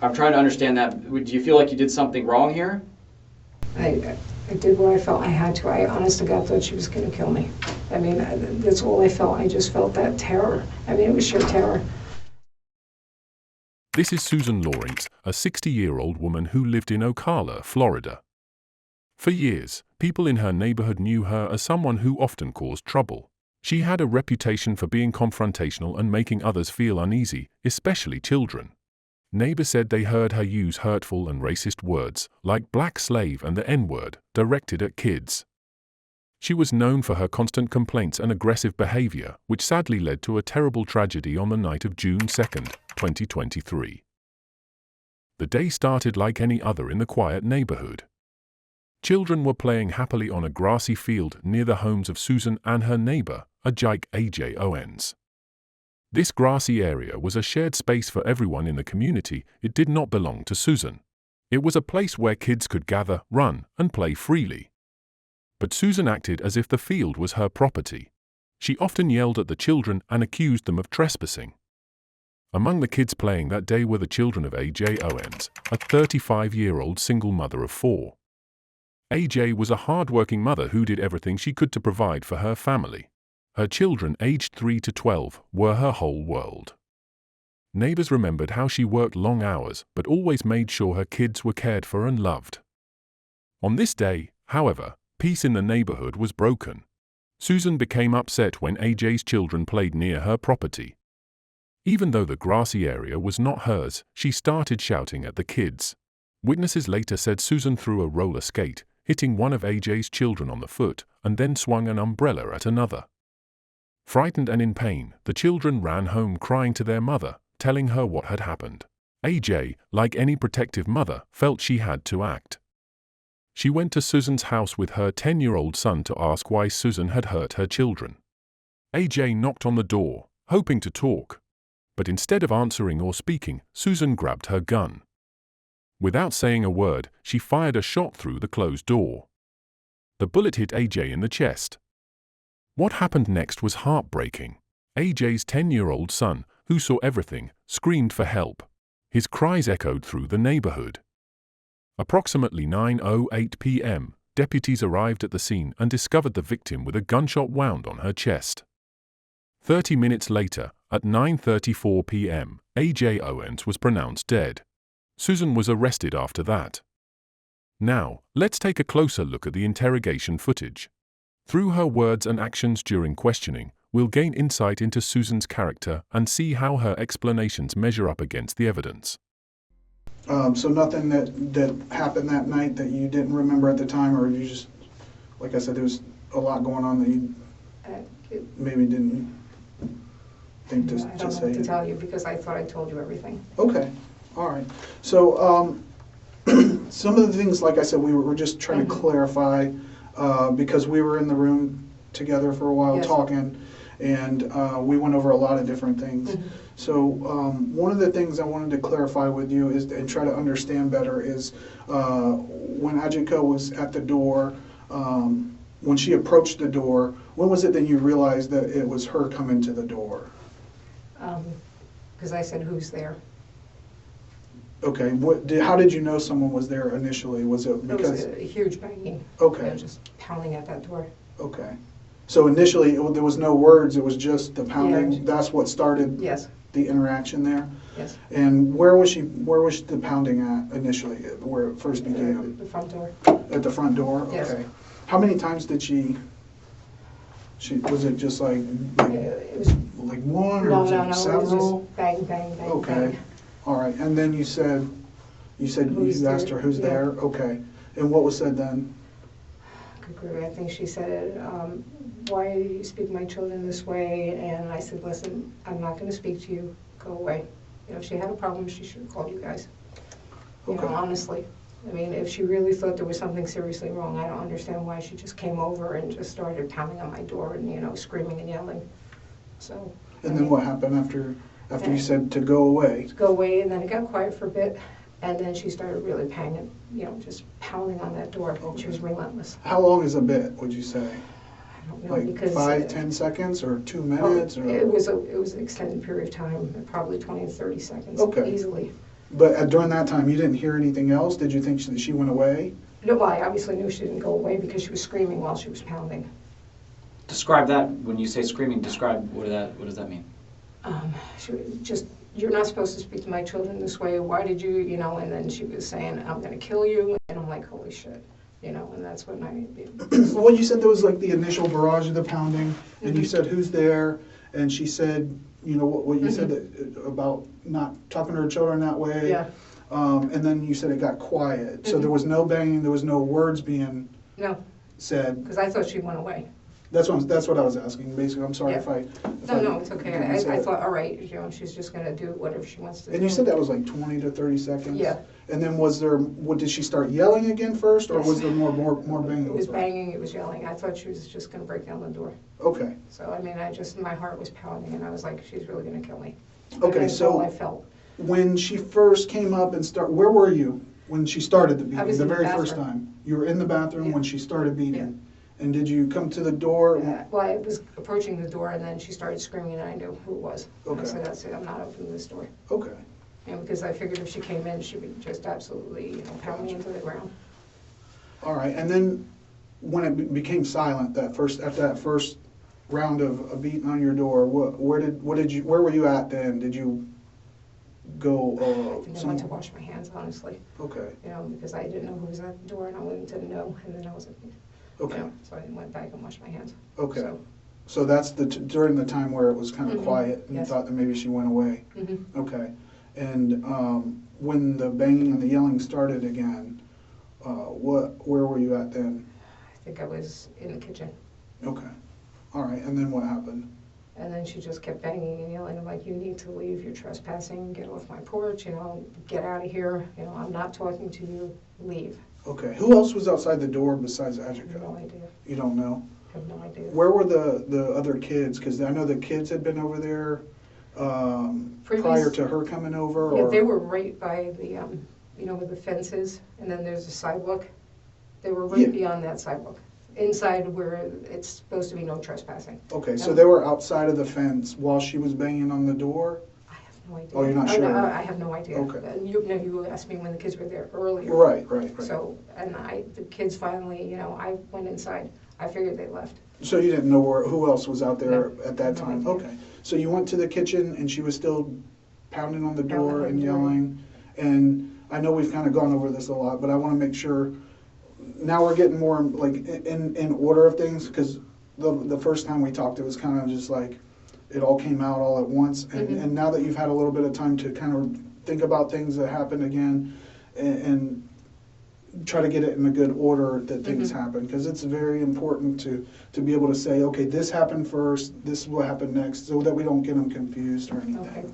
I'm trying to understand that. Do you feel like you did something wrong here? I did what I felt I had to. I honest to God thought she was going to kill me. I mean, that's all I felt. I just felt that terror. I mean, it was sheer terror. This is Susan Lorincz, a 60-year-old woman who lived in Ocala, Florida. For years, people in her neighborhood knew her as someone who often caused trouble. She had a reputation for being confrontational and making others feel uneasy, especially children. Neighbors said they heard her use hurtful and racist words, like black slave and the N-word, directed at kids. She was known for her constant complaints and aggressive behavior, which sadly led to a terrible tragedy on the night of June 2, 2023. The day started like any other in the quiet neighborhood. Children were playing happily on a grassy field near the homes of Susan and her neighbor, Ajike Owens. This grassy area was a shared space for everyone in the community. It did not belong to Susan. It was a place where kids could gather, run, and play freely. But Susan acted as if the field was her property. She often yelled at the children and accused them of trespassing. Among the kids playing that day were the children of AJ Owens, a 35-year-old single mother of 4. AJ was a hard-working mother who did everything she could to provide for her family. Her children, aged 3 to 12, were her whole world. Neighbors remembered how she worked long hours but always made sure her kids were cared for and loved. On this day, however, peace in the neighborhood was broken. Susan became upset when AJ's children played near her property. Even though the grassy area was not hers, she started shouting at the kids. Witnesses later said Susan threw a roller skate, hitting one of AJ's children on the foot, and then swung an umbrella at another. Frightened and in pain, the children ran home crying to their mother, telling her what had happened. AJ, like any protective mother, felt she had to act. She went to Susan's house with her 10-year-old son to ask why Susan had hurt her children. AJ knocked on the door, hoping to talk. But instead of answering or speaking, Susan grabbed her gun. Without saying a word, she fired a shot through the closed door. The bullet hit AJ in the chest. What happened next was heartbreaking. AJ's 10-year-old son, who saw everything, screamed for help. His cries echoed through the neighborhood. Approximately 9:08 p.m., deputies arrived at the scene and discovered the victim with a gunshot wound on her chest. 30 minutes later, at 9:34 p.m., AJ Owens was pronounced dead. Susan was arrested after that. Now, let's take a closer look at the interrogation footage. Through her words and actions during questioning, we'll gain insight into Susan's character and see how her explanations measure up against the evidence. So nothing that happened that night that you didn't remember at the time, or you just, like I said, there was a lot going on that you maybe didn't think to say? I don't know what to tell you because I thought I told you everything. Okay, all right. So some of the things, like I said, we were just trying to clarify because we were in the room together for a while. Yes. Talking, and we went over a lot of different things. Mm-hmm. So one of the things I wanted to clarify with you is, and try to understand better, is when Ajike was at the door, when she approached the door, when was it that you realized that it was her coming to the door? Because I said, "Who's there?" Okay. How did you know someone was there initially? Was it because... It was a huge banging. Okay. You know, just pounding at that door. Okay. So initially, there was no words, it was just the pounding? Yeah. That's what started... Yes. The interaction there? Yes. And where was the pounding at initially, where it first began? The front door. At the front door? Yes. Okay. How many times did she was it just like it was like one, or no, was no, it no, several? it was just bang, bang, bang, okay. Bang. All right. And then you said you asked her who's there? Okay. And what was said then? I think she said, why do you speak to my children this way? And I said, listen, I'm not going to speak to you. Go away. You know, if she had a problem, she should have called you guys. You know, honestly. I mean, if she really thought there was something seriously wrong, I don't understand why she just came over and just started pounding on my door and, you know, screaming and yelling. So. And then what happened after you said to go away? To go away, and then it got quiet for a bit. And then she started really banging, you know, just pounding on that door. Okay. She was relentless. How long is a bit, would you say? I don't know, like because 5-10 seconds or 2 minutes? It was an extended period of time, probably 20 to 30 seconds, okay. Easily. But during that time, you didn't hear anything else? Did you think that she went away? No, well, I obviously knew she didn't go away because she was screaming while she was pounding. Describe that. When you say screaming, describe what does that mean? She was just, you're not supposed to speak to my children this way. Why did you, you know, and then she was saying, I'm going to kill you. And I'm like, holy shit, you know, and that's when Well, you said there was like the initial barrage of the pounding, and you said, who's there? And she said, you know, what you said that, about not talking to her children that way. Yeah. And then you said it got quiet. So there was no banging, there was no words being No, said. because I thought she went away. That's what I was asking, basically. I'm sorry Yeah. if I... No, it's okay. didn't say I it. thought, all right, you know, she's just going to do whatever she wants to do. And you said that was like 20 to 30 seconds? Yeah. And then did she start yelling again first, or Yes. was there more banging? It was banging, it was yelling. I thought she was just going to break down the door. Okay. So, I mean, my heart was pounding, and I was like, she's really going to kill me. Okay, And that's so- all I felt. When she first came up and where were you when she started the I beating, was the in the very first bathroom. time? You were in the bathroom Yeah. when she started beating? Yeah. And did you come to the door? Well, I was approaching the door, and then she started screaming, and I knew who it was. And I Okay. said, that's it, I'm not opening this door. Okay. And because I figured if she came in, she would just absolutely, you know, pound me into the ground. All right, and then when it became silent, after that first round of beating on your door, where were you at then? Did you go? I think I went to wash my hands, honestly, Okay. you know, because I didn't know who was at the door, and I didn't know, and then I was like, Okay. you know, so I went back and washed my hands. Okay. So, So that's during the time where it was kind of Mhm. quiet, and you Yes. thought that maybe she went away. mhm. Okay. And when the banging and the yelling started again, where were you at then? I think I was in the kitchen. Okay. All right. And then what happened? And then she just kept banging and yelling. I'm like, you need to leave, you're trespassing, get off my porch, you know, get out of here, you know, I'm not talking to you, leave. Okay. Who else was outside the door besides I have no Ajike? idea, You don't know? I have no idea. Where were the other kids? Because I know the kids had been over there prior to her coming over. Yeah, Or they were right by the, you know, where the fence is, and then there's a sidewalk. They were Yeah. right beyond that sidewalk, inside where it's supposed to be no trespassing. Okay, so they were outside of the fence while she was banging on the door. I have no idea. Oh, you're not no, sure? I have no idea. Okay. You asked me when the kids were there earlier. Right. So, and the kids finally, you know, I went inside. I figured they left. So you didn't know who else was out there No, at that no time? idea. Okay. So you went to the kitchen and she was still pounding on the door Pounding on and the door. yelling. And I know we've kind of gone over this a lot, but I want to make sure, now we're getting more like in order of things, because the first time we talked, it was kind of just like, it all came out all at once. And now that you've had a little bit of time to kind of think about things that happened again and try to get it in a good order that things happen, because it's very important to be able to say, okay, this happened first, this will happen next, so that we don't get them confused or anything. Okay.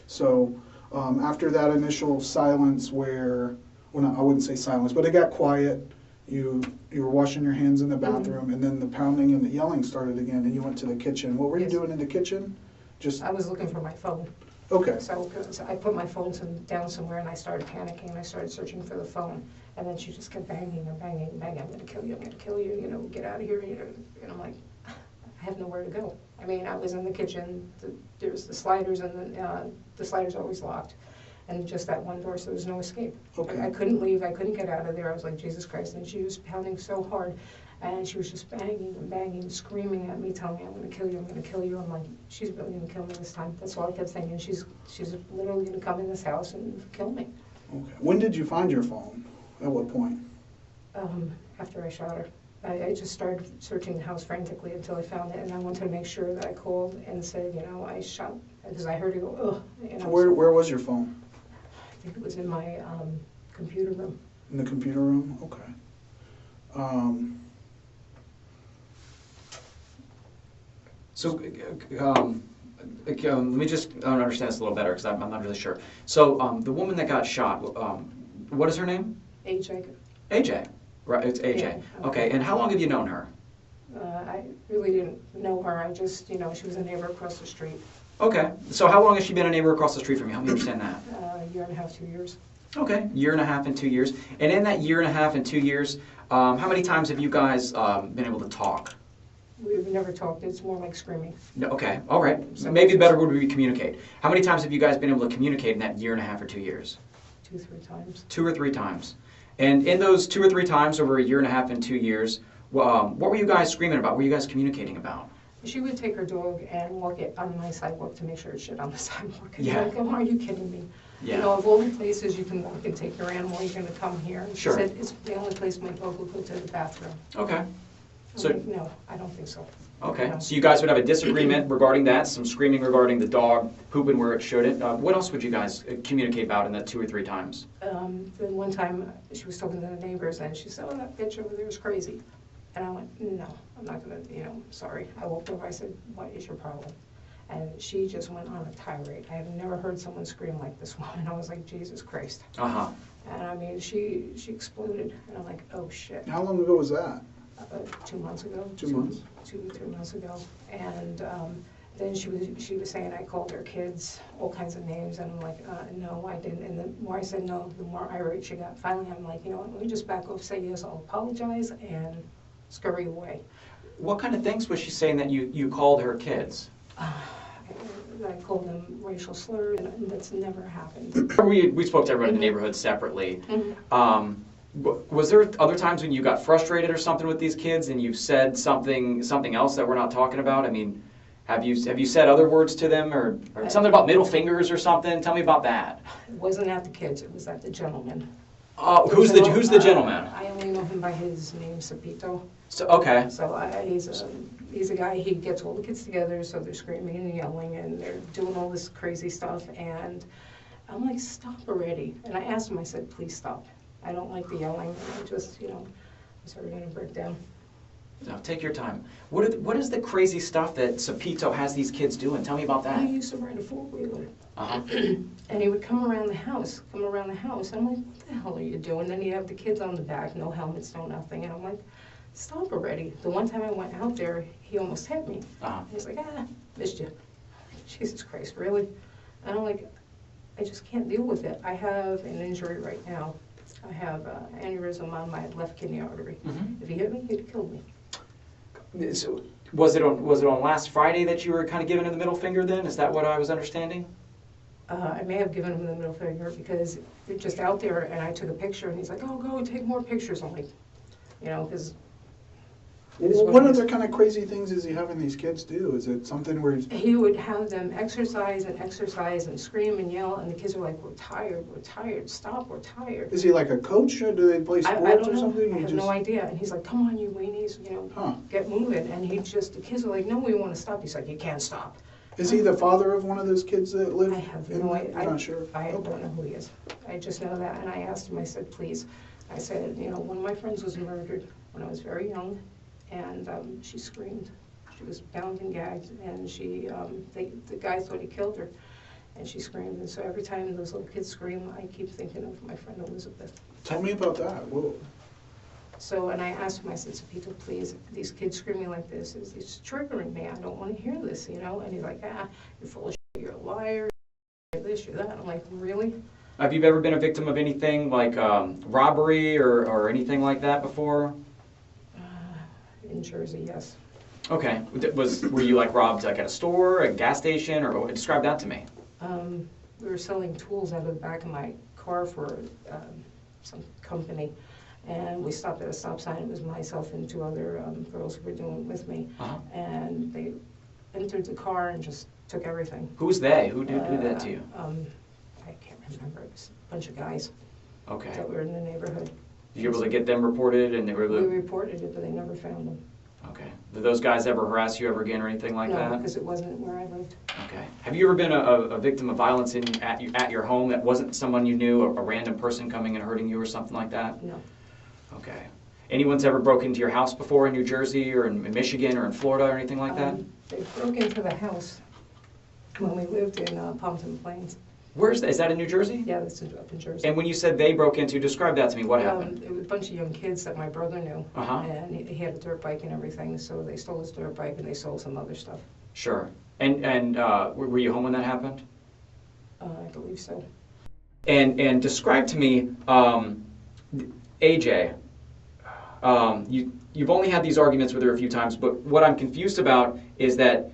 So after that initial silence where, well, I wouldn't say silence, but it got quiet, you were washing your hands in the bathroom, and then the pounding and the yelling started again, and you went to the kitchen. What were you Yes. doing in the kitchen? Just, I was looking for my phone. okay, So I put my phone down somewhere, and I started panicking, and I started searching for the phone. And then she just kept banging and banging and banging. I'm going to kill you, I'm going to kill you, you know, get out of here. You know. And I'm like, I have nowhere to go. I mean, I was in the kitchen, there's the sliders, and the sliders are always locked. And just that one door, so there was no escape. Okay. I couldn't leave, I couldn't get out of there. I was like, Jesus Christ. And she was pounding so hard. And she was just banging and banging, screaming at me, telling me, I'm going to kill you, I'm going to kill you. I'm like, she's really going to kill me this time. That's all I kept thinking. She's literally going to come in this house and kill me. okay. When did you find your phone? At what point? After I shot her. I just started searching the house frantically until I found it, and I wanted to make sure that I called and said, you know, I shot, because I heard her go, ugh. You know, Where was your phone? I think it was in my computer room. In the computer room? Okay. So, let me just understand this a little better, because I'm not really sure. So, the woman that got shot, what is her name? AJ. AJ, right, it's AJ. Yeah. Okay, and how long have you known her? I really didn't know her. I just, you know, she was a neighbor across the street. Okay, so how long has she been a neighbor across the street from you? Help me understand that. A year and a half, 2 years. Okay, year and a half and 2 years. And in that year and a half and 2 years, how many times have you guys been able to talk? We've never talked, it's more like screaming. No, okay, all right. So maybe the better word would be communicate. How many times have you guys been able to communicate in that year and a half or 2 years? 2-3 times. 2 or 3 times. And in those 2 or 3 times over a year and a half and 2 years, what were you guys screaming about? What were you guys communicating about? She would take her dog and walk it on my sidewalk to make sure it's shit on the sidewalk. And Yeah. I'm like, are you kidding me? Yeah. You know, of all the places you can walk and take your animal, you're gonna come here. And she Sure. said, it's the only place my dog will go to the bathroom. Okay. I'm So- like, no, I don't think so. Okay, No. so you guys would have a disagreement regarding that, some screaming regarding the dog pooping where it shouldn't. What else would you guys communicate about in that 2 or 3 times? Then one time, she was talking to the neighbors, and she said, oh, that bitch over there is crazy. And I went, no, I'm not gonna, sorry. I walked over, I said, what is your problem? And she just went on a tirade. I have never heard someone scream like this woman. I was like, Jesus Christ. Uh-huh. And I mean, she exploded, and I'm like, oh shit. How long ago was that? 2 months ago. 2 months? 2-3 months ago. And then she was saying I called her kids all kinds of names, and I'm like, no, I didn't. And the more I said no, the more irate she got. Finally, I'm like, you know what, let me just back off, say yes, I'll apologize, and scurry away. What kind of things was she saying that you called her kids? I called them racial slurs, and that's never happened. We spoke to everyone in the neighborhood separately. Was there other times when you got frustrated or something with these kids and you said something else that we're not talking about? I mean, have you said other words to them or something about middle fingers or something? Tell me about that. It wasn't at the kids, it was at the gentleman. Who's the gentleman? I only know him by his name, Sapito. So okay. So he's a guy, he gets all the kids together, so they're screaming and yelling, and they're doing all this crazy stuff, and I'm like, stop already. And I asked him, I said, please stop. I don't like the yelling, I just, I'm sorry, gonna break down. No, take your time. What is the crazy stuff that Sapito has these kids doing? Tell me about that. He used to ride a four-wheeler. Uh-huh. And he would come around the house, and I'm like, what the hell are you doing? Then he'd have the kids on the back, no helmets, no nothing, and I'm like, stop already. The one time I went out there, he almost hit me. Uh-huh. He's like, missed you. Jesus Christ, really? And I'm like, I just can't deal with it. I have an injury right now. I have aneurysm on my left kidney artery. Mhm. If he hit me, he'd have killed me. So, was it on last Friday that you were kind of giving him the middle finger then? Is that what I was understanding? I may have given him the middle finger because they're just out there, and I took a picture, and he's like, oh, go take more pictures. I'm like, because... What other kind of crazy things is he having these kids do? Is it something where he's... He would have them exercise and scream and yell, and the kids are like, we're tired, stop, we're tired. Is he like a coach, or do they play sports I don't or know. something? I have no idea. And he's like, come on, you weenies, get moving. And the kids are like, no, we want to stop. He's like, you can't stop. Is he the father of one of those kids that live? I have in no the- idea. You're not sure? I Okay. don't know who he is. I just know that. And I asked him, I said, please. I said, one of my friends was murdered when I was very young, and she screamed. She was bound and gagged, and the guy thought he killed her, and she screamed. And so every time those little kids scream, I keep thinking of my friend Elizabeth. Tell me about that. Whoa. So, and I asked him, I said, Sapito, please, these kids screaming like this, it's triggering me. I don't want to hear this, And he's like, you're full of shit, you're a liar, you're this, you're that. I'm like, really? Have you ever been a victim of anything like robbery or anything like that before? In Jersey, yes. Okay. Were you like robbed like at a store, a gas station, or describe that to me? We were selling tools out of the back of my car for some company, and we stopped at a stop sign. It was myself and 2 other girls who were doing it with me, Uh-huh. and they entered the car and just took everything. Who's they? Who did that to you? I can't remember. It was a bunch of guys Okay. that were in the neighborhood. Did you able to get them reported and they were We reported it, but they never found them. Okay. Did those guys ever harass you ever again or anything like No, that? because it wasn't where I lived. Okay. Have you ever been a victim of violence at your home that wasn't someone you knew, a random person coming and hurting you or something like that? No. Okay. Anyone's ever broken into your house before in New Jersey or in Michigan or in Florida or anything like that? They broke into the house when we lived in Pompton Plains. Where's that? Is that in New Jersey? Yeah, that's up in Jersey. And when you said they broke into, describe that to me. What happened? It was a bunch of young kids that my brother knew, Uh-huh. and he had a dirt bike and everything, so they stole his dirt bike and they stole some other stuff. Sure. And were you home when that happened? I believe so. And describe to me, AJ, you've only had these arguments with her a few times, but what I'm confused about is that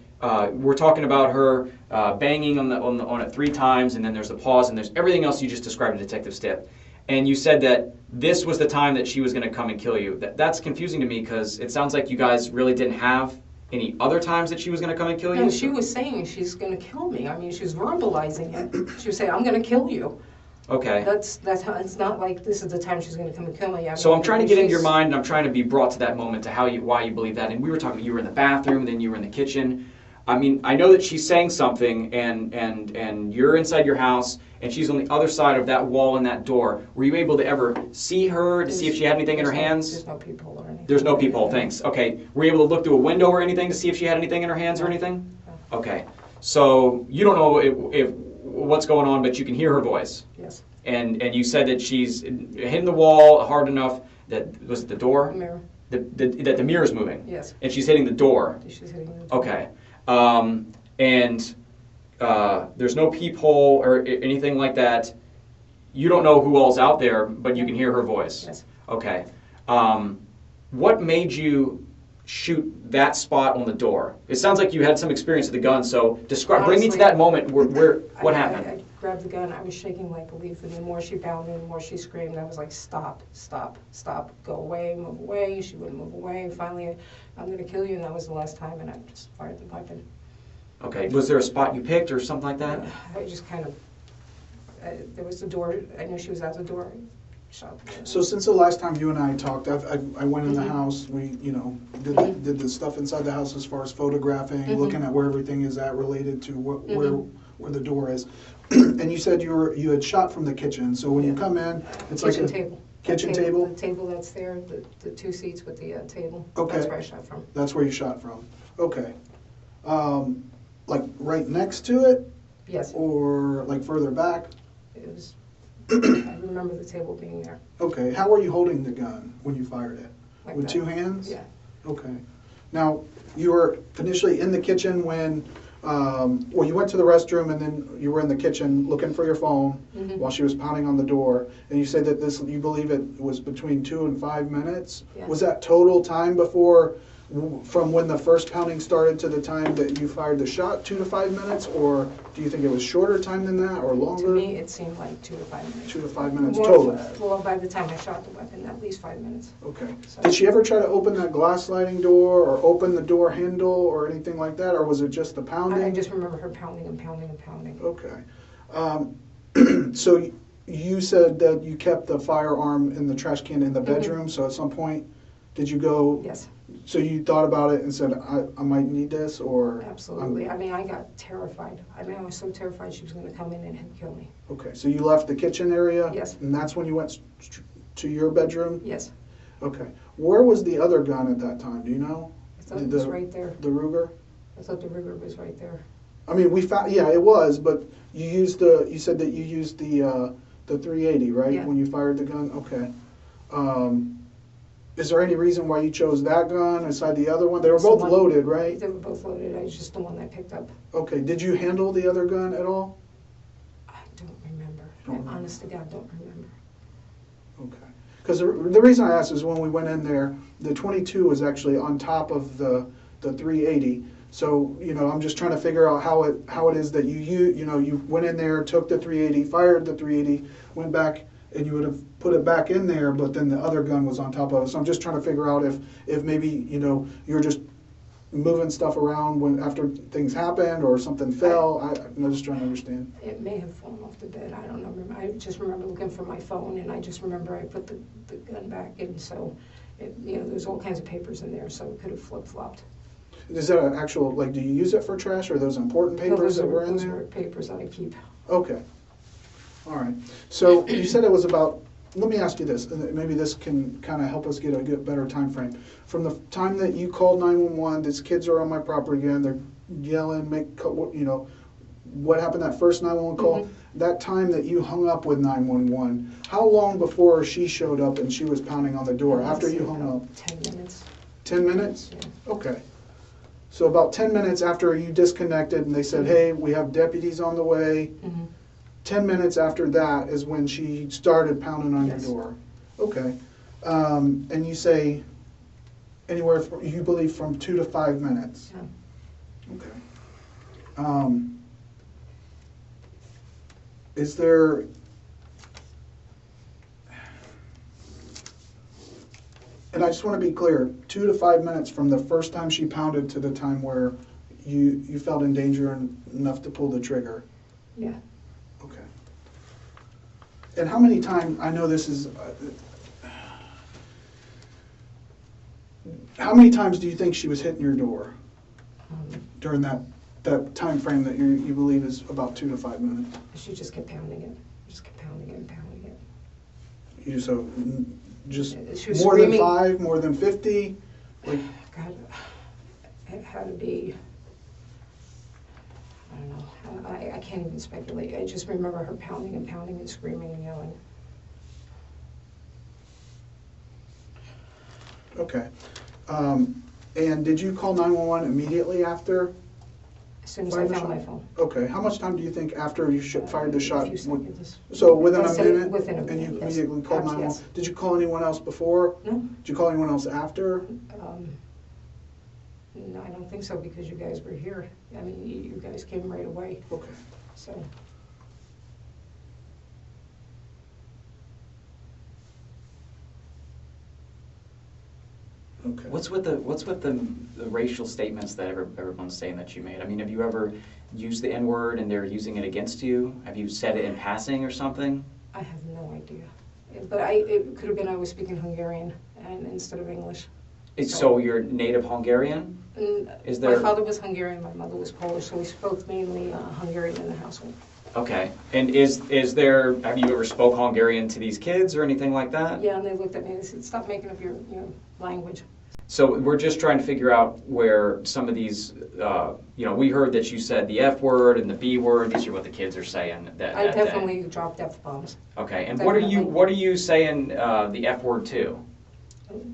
we're talking about her banging on it 3 times, and then there's the pause, and there's everything else you just described to Detective Stipp. And you said that this was the time that she was going to come and kill you. That's confusing to me because it sounds like you guys really didn't have any other times that she was going to come and kill you. No, she was saying she's going to kill me. I mean, she was verbalizing it. She was saying, "I'm going to kill you." Okay. That's how. It's not like this is the time she's going to come and kill me. I mean, so I'm trying to get into your mind, and I'm trying to be brought to that moment to why you believe that. And we were talking. You were in the bathroom, then you were in the kitchen. I mean, I know that she's saying something, and you're inside your house, and she's on the other side of that wall and that door. Were you able to ever see her to see if she had anything in her hands? There's no people or anything. There's no people. Thanks. Okay. Were you able to look through a window or anything to see if she had anything in her hands or anything? No. Okay. So you don't know if what's going on, but you can hear her voice. Yes. And you said that she's hitting the wall hard enough that was it the door? The mirror. That the mirror's moving. Yes. And she's hitting the door. She's hitting the door. Okay. There's no peephole or anything like that. You don't know who all's out there, but you can hear her voice. Yes. Okay. What made you shoot that spot on the door? It sounds like you had some experience with the gun, so bring me to that moment where what happened. I grabbed the gun, I was shaking like a leaf, and the more she pounded, the more she screamed. I was like, "Stop, stop, stop, go away, move away." She wouldn't move away. Finally, "I'm going to kill you," and that was the last time, and I just fired the weapon. Okay. Was there a spot you picked or something like that? I just kind of, there was the door, I knew she was out the door. Shot the door. So since the last time you and I talked, I went in the house, we, did the stuff inside the house as far as photographing, looking at where everything is at related to where the door is. And you said you had shot from the kitchen, so when you come in, it's like a table. kitchen table? The table that's there, the 2 seats with the table. Okay. That's where I shot from. That's where you shot from. Okay. Like right next to it? Yes. Or like further back? It was, I remember the table being there. Okay. How were you holding the gun when you fired it? Like With that. 2 hands? Yeah. Okay. Now, you were initially in the kitchen when, you went to the restroom and then you were in the kitchen looking for your phone while she was pounding on the door. And you said that you believe it was between 2 and 5 minutes? Yeah. Was that total time from when the first pounding started to the time that you fired the shot, 2 to 5 minutes? Or do you think it was shorter time than that or longer? To me, it seemed like 2 to 5 minutes. 2 to 5 minutes More, total? Well, by the time I shot the weapon, at least 5 minutes. Okay. So- Did she ever try to open that glass sliding door or open the door handle or anything like that? Or was it just the pounding? I just remember her pounding and pounding and pounding. Okay. So you said that you kept the firearm in the trash can in the bedroom, so at some point, did you go? Yes. So you thought about it and said, I might need this, or? Absolutely. I mean, I got terrified. I mean, I was so terrified she was going to come in and kill me. Okay, so you left the kitchen area? Yes. And that's when you went to your bedroom? Yes. Okay. Where was the other gun at that time, do you know? I thought it was right there. The Ruger? I thought the Ruger was right there. I mean, we found, yeah, it was, but you said that you used the 380, right? Yeah. When you fired the gun? Okay. Is there any reason why you chose that gun aside the other one? They were both loaded, right? They were both loaded. I was just the one I picked up. Okay. Did you handle the other gun at all? I don't remember. I honest to God don't remember. Okay. Because the reason I asked is when we went in there, the 22 was actually on top of the 380. So, I'm just trying to figure out how it is that you went in there, took the 380, fired the 380, went back, and you would have put it back in there, but then the other gun was on top of it. So I'm just trying to figure out if maybe, you're just moving stuff around after things happened or something fell. I'm just trying to understand. It may have fallen off the bed. I don't know. I just remember looking for my phone, and I just remember I put the gun back in. So, there's all kinds of papers in there, so it could have flip-flopped. Is that an actual, do you use it for trash, or are those important papers that were in there? Those were papers that I keep. Okay. All right. So you said it was about, let me ask you this, and maybe this can kind of help us get a better time frame. From the time that you called 911, these kids are on my property again, they're yelling, what happened that first 911 call? That time that you hung up with 911, how long before she showed up and she was pounding on the door after you hung up? 10 minutes. 10 minutes? Yeah. Okay. So about 10 minutes after you disconnected and they said, hey, we have deputies on the way, 10 minutes after that is when she started pounding on your door. Okay. And you say anywhere from, you believe from 2 to 5 minutes. Yeah. Okay. Is there, and I just want to be clear, 2 to 5 minutes from the first time she pounded to the time where you felt in danger enough to pull the trigger? Yeah. Okay. And how many times, I know this is, how many times do you think she was hitting your door during that time frame that you believe is about 2 to 5 minutes? She just kept pounding it. Just kept pounding it and pounding it. Just She was more screaming. than 5, more than 50? Like, God, it had to be, I don't know, I can't even speculate. I just remember her pounding and pounding and screaming and yelling. okay. And did you call 911 immediately after? As soon as I Fired the found my shot? phone. Okay. How much time do you think after you fired the shot? A few seconds. So within a Let's say minute? within a And you minute, yes. immediately called Perhaps, 911? yes. Did you call anyone else before? No, Did you call anyone else after? no, I don't think so because you guys were here. I mean, you guys came right away, Okay. so. Okay. What's with the racial statements that everyone's saying that you made? I mean, have you ever used the N-word and they're using it against you? Have you said it in passing or something? I have no idea. But it could have been I was speaking Hungarian and instead of English. So you're native Hungarian? Is there? My father was Hungarian, my mother was Polish, so we spoke mainly Hungarian in the household. Okay. And is there, have you ever spoke Hungarian to these kids or anything like that? Yeah, and they looked at me and they said, stop making up your language. So we're just trying to figure out where some of these, we heard that you said the F word and the B word. These are what the kids are saying that I day. definitely dropped F-bombs. Okay. And Definitely. what are you saying the F word to?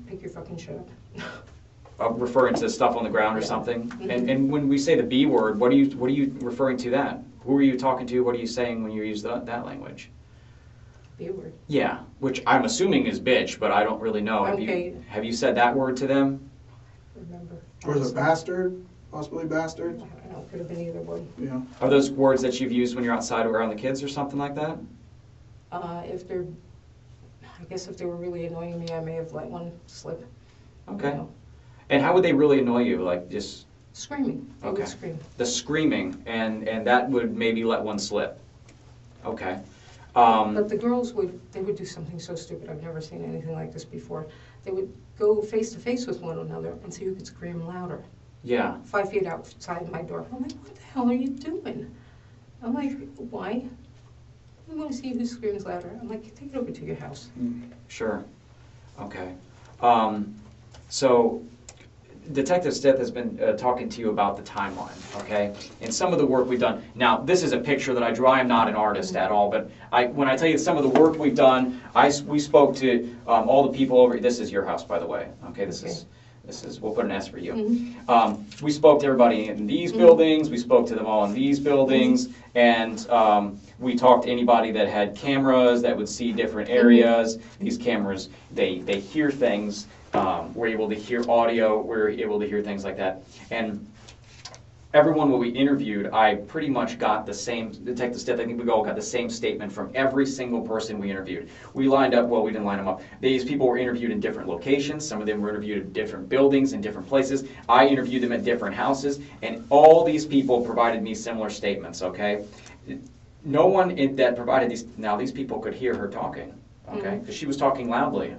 Pick your fucking shit up. Referring to stuff on the ground or Yeah. something? Mhm. And when we say the B word, what are you referring to that? Who are you talking to? What are you saying when you use that language? B word. Yeah, which I'm assuming is bitch, but I don't really know. Okay. Have you said that word to them? Remember. Or is it bastard? Possibly bastard? I don't know, could have been either one. Yeah. Are those words that you've used when you're outside around the kids or something like that? I guess if they were really annoying me, I may have let one slip. Okay. You know. And how would they really annoy you? Like just Screaming. They Okay. would scream. the screaming, and that would maybe let one slip. Okay. But the girls would do something so stupid. I've never seen anything like this before. They would go face to face with one another and so you could scream louder. Yeah. 5 feet outside my door. I'm like, what the hell are you doing? I'm like, why? I want to see who screams louder. I'm like, take it over to your house. Sure. Okay. So Detective Stith has been talking to you about the timeline, okay? And some of the work we've done. Now, this is a picture that I drew. I am not an artist at all, but when I tell you some of the work we've done, we spoke to all the people over. This is your house, by the way. Okay, this is. We'll put an S for you. Mm-hmm. We spoke to everybody in these buildings. We spoke to them all in these buildings, and we talked to anybody that had cameras that would see different areas. These cameras, they hear things. We're able to hear audio, we're able to hear things like that. And everyone that we interviewed, I pretty much got the same, Detective Stith, I think we all got the same statement from every single person we interviewed. We lined up, well, we didn't line them up. These people were interviewed in different locations. Some of them were interviewed in different buildings, in different places. I interviewed them at different houses, and all these people provided me similar statements, okay? No one that provided these, now these people could hear her talking. Okay, because she was talking loudly.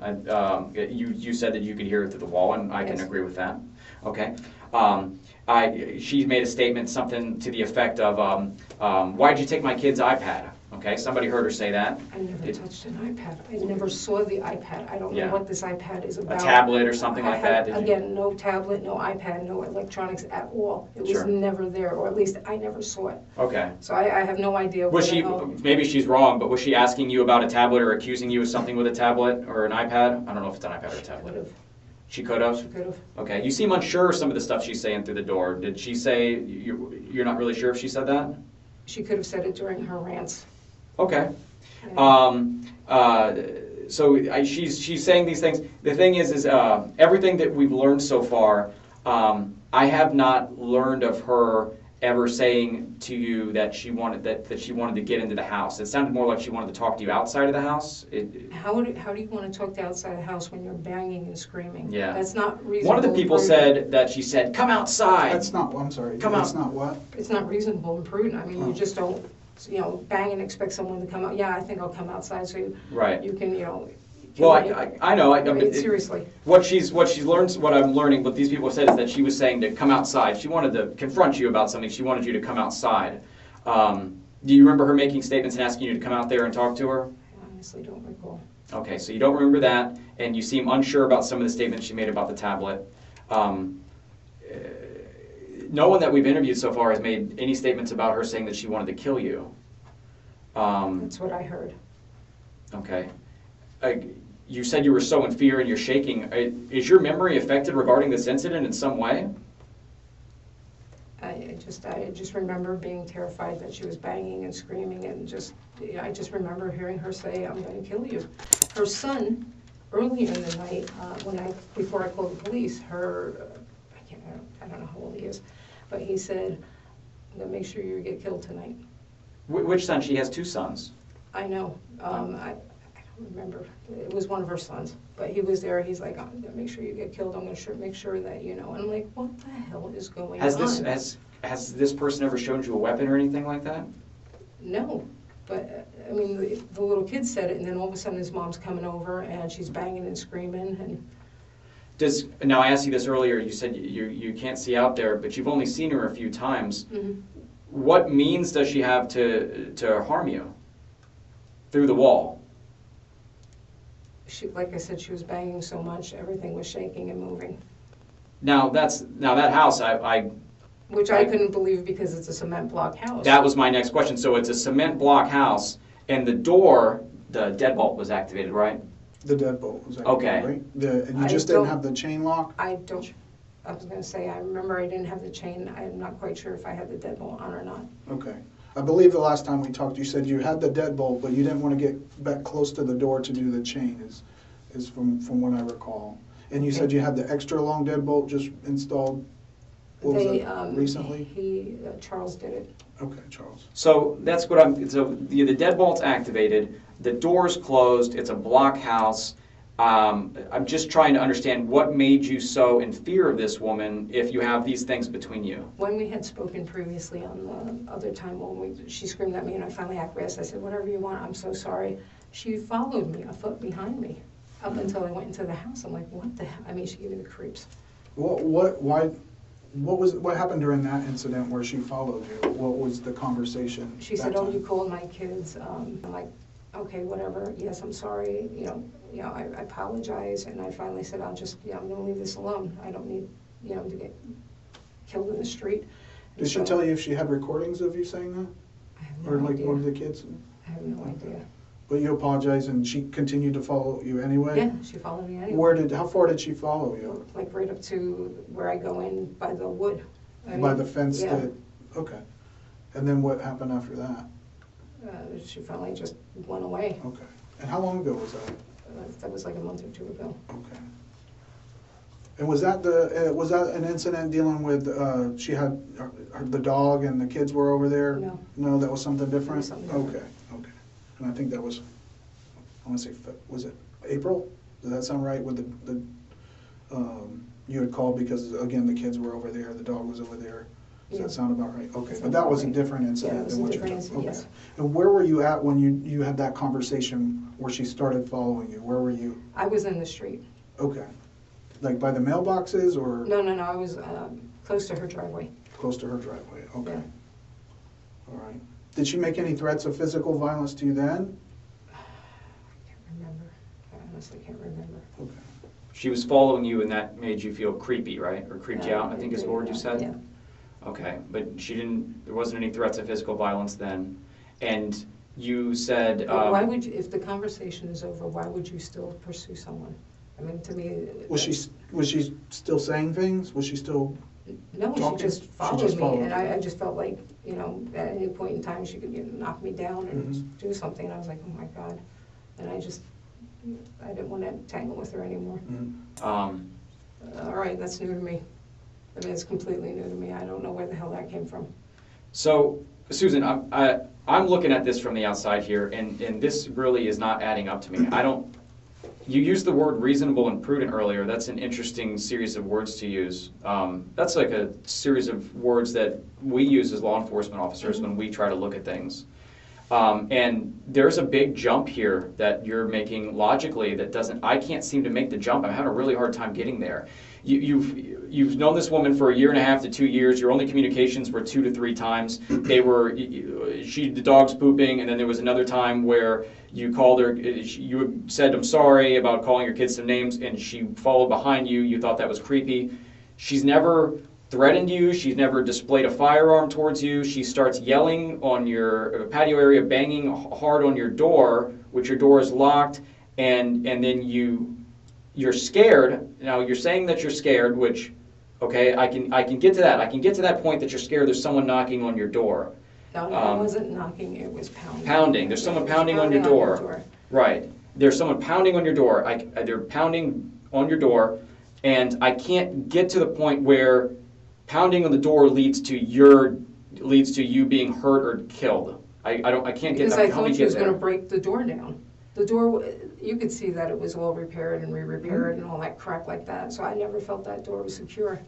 You said that you could hear it through the wall, and I can agree with that. Okay, she made a statement, something to the effect of, "Why'd you take my kid's iPad?" Okay, somebody heard her say that. I never touched an iPad. I never saw the iPad. I don't know what this iPad is A about. tablet or something like that. Did you? Again, no tablet, no iPad, no electronics at all. It was Sure. never there, or at least I never saw it. Okay. So I have no idea. Was what the she? hell- Maybe she's wrong, but was she asking you about a tablet or accusing you of something with a tablet or an iPad? I don't know if it's an iPad or a Could tablet. have. She could have. She could have. Okay. You seem unsure of some of the stuff she's saying through the door. Did she say you're not really sure if she said that? She could have said it during her rants. Okay. Yeah. she's saying these things. The thing is everything that we've learned so far, I have not learned of her ever saying to you that she wanted to get into the house. It sounded more like she wanted to talk to you outside of the house. How do you want to talk to outside the house when you're banging and screaming? Yeah. That's not reasonable. One of the people said that she said, "Come outside." That's not, I'm sorry, Come that's out. not what? It's not reasonable and prudent. I mean, you just don't, bang and expect someone to come out. Yeah, I think I'll come outside so Right. you can, Well, I know. seriously. What she's learned, what I'm learning, what these people said is that she was saying to come outside. She wanted to confront you about something. She wanted you to come outside. Do you remember her making statements and asking you to come out there and talk to her? I honestly don't recall. Okay, so you don't remember that, and you seem unsure about some of the statements she made about the tablet. No one that we've interviewed so far has made any statements about her saying that she wanted to kill you. That's what I heard. Okay. You said you were so in fear and you're shaking. Is your memory affected regarding this incident in some way? I just remember being terrified that she was banging and screaming, and I just remember hearing her say, "I'm going to kill you." Her son, earlier in the night, before I called the police, I don't know how old he is, but he said, "I'm going to make sure you get killed tonight." Which son? She has two sons. I know. I don't remember. It was one of her sons, but he was there. He's like, "I'm gonna make sure you get killed. I'm gonna make sure that you know." And I'm like, "What the hell is going on?" Has this person ever shown you a weapon or anything like that? No, but I mean, the little kid said it, and then all of a sudden his mom's coming over and she's banging and screaming. And now I asked you this earlier. You said you can't see out there, but you've only seen her a few times. mm-hmm. What means does she have to harm you through the wall? Like I said, she was banging so much, everything was shaking and moving. Now that house, Which I couldn't believe because it's a cement block house. That was my next question. So it's a cement block house, and the door, the deadbolt was activated, right? The deadbolt was activated, Okay. right? And you just didn't have the chain lock? I was going to say, I remember I didn't have the chain. I'm not quite sure if I had the deadbolt on or not. Okay. I believe the last time we talked, you said you had the deadbolt, but you didn't want to get back close to the door to do the chain, is from what I recall. And you said you had the extra long deadbolt just installed, recently? Charles did it. Okay, Charles. So that's what the deadbolt's activated, the door's closed, it's a block house. I'm just trying to understand what made you so in fear of this woman if you have these things between you. When we had spoken previously on the other time when she screamed at me and I finally acquiesced, I said, "Whatever you want, I'm so sorry." She followed me a foot behind me up until I went into the house. I'm like, what the hell? I mean, she gave me the creeps. What happened during that incident where she followed you? What was the conversation? She said, "Oh, you called my kids." I'm like, "Okay, whatever. Yes, I'm sorry. I apologize." And I finally said, I'm going to leave this alone. I don't need, to get killed in the street. Did she tell you if she had recordings of you saying that? I have no or like idea. one of the kids? I have no idea. But you apologized and she continued to follow you anyway? Yeah, she followed me anyway. How far did she follow you? Like right up to where I go in by the wood. By the fence? Yeah. Okay. And then what happened after that? She finally just went away. Okay. And how long ago was that? That was like a month or two ago. Okay. And was that an incident dealing with she had the dog and the kids were over there? No. No, that was something different? was something different. Okay. And I think that was, I want to say, was it April? Does that sound right? With the you had called because again the kids were over there, the dog was over there. Does that sound about right? Okay, but that was a different incident than what you're talking about. Yes. And where were you at when you had that conversation where she started following you? Where were you? I was in the street. Okay. Like by the mailboxes or? No, I was close to her driveway. Close to her driveway, okay. Yeah. All right. Did she make any threats of physical violence to you then? I can't remember. I honestly can't remember. Okay. She was following you and that made you feel creepy, right? Or creeped you out, I think is the word you said? Yeah. Okay, but there wasn't any threats of physical violence then. And you said... why would you, if the conversation is over, why would you still pursue someone? I mean, to me... Was she still saying things? Was she still... No, talking? she just followed me, and you. I just felt like, at any point in time she could knock me down and do something, and I was like, oh my God. And I just I didn't want to tangle with her anymore. Um, All right, that's new to me. I mean, it's completely new to me. I don't know where the hell that came from. So, Susan, I'm looking at this from the outside here, and this really is not adding up to me. You used the word reasonable and prudent earlier. That's an interesting series of words to use. That's like a series of words that we use as law enforcement officers when we try to look at things. And there's a big jump here that you're making logically that I can't seem to make the jump. I'm having a really hard time getting there. You've known this woman for 1.5 to 2 years. Your only communications were 2 to 3 times. The dog's pooping, and then there was another time where you called her, you said, I'm sorry about calling your kids some names, and she followed behind you. You thought that was creepy. She's never threatened you. She's never displayed a firearm towards you. She starts yelling on your patio area, banging hard on your door, which your door is locked, and then you're scared. Now you're saying that you're scared, which, okay, I can get to that. I can get to that point that you're scared. There's someone knocking on your door. No, it wasn't knocking. It was pounding. Pounding. There's someone pounding on your door. Right. There's someone pounding on your door. They're pounding on your door, and I can't get to the point where pounding on the door leads to you being hurt or killed. I can't get. Because I thought she was going to break the door down. The door, you could see that it was all repaired and re-repaired and all that crap like that. So I never felt that door was secure.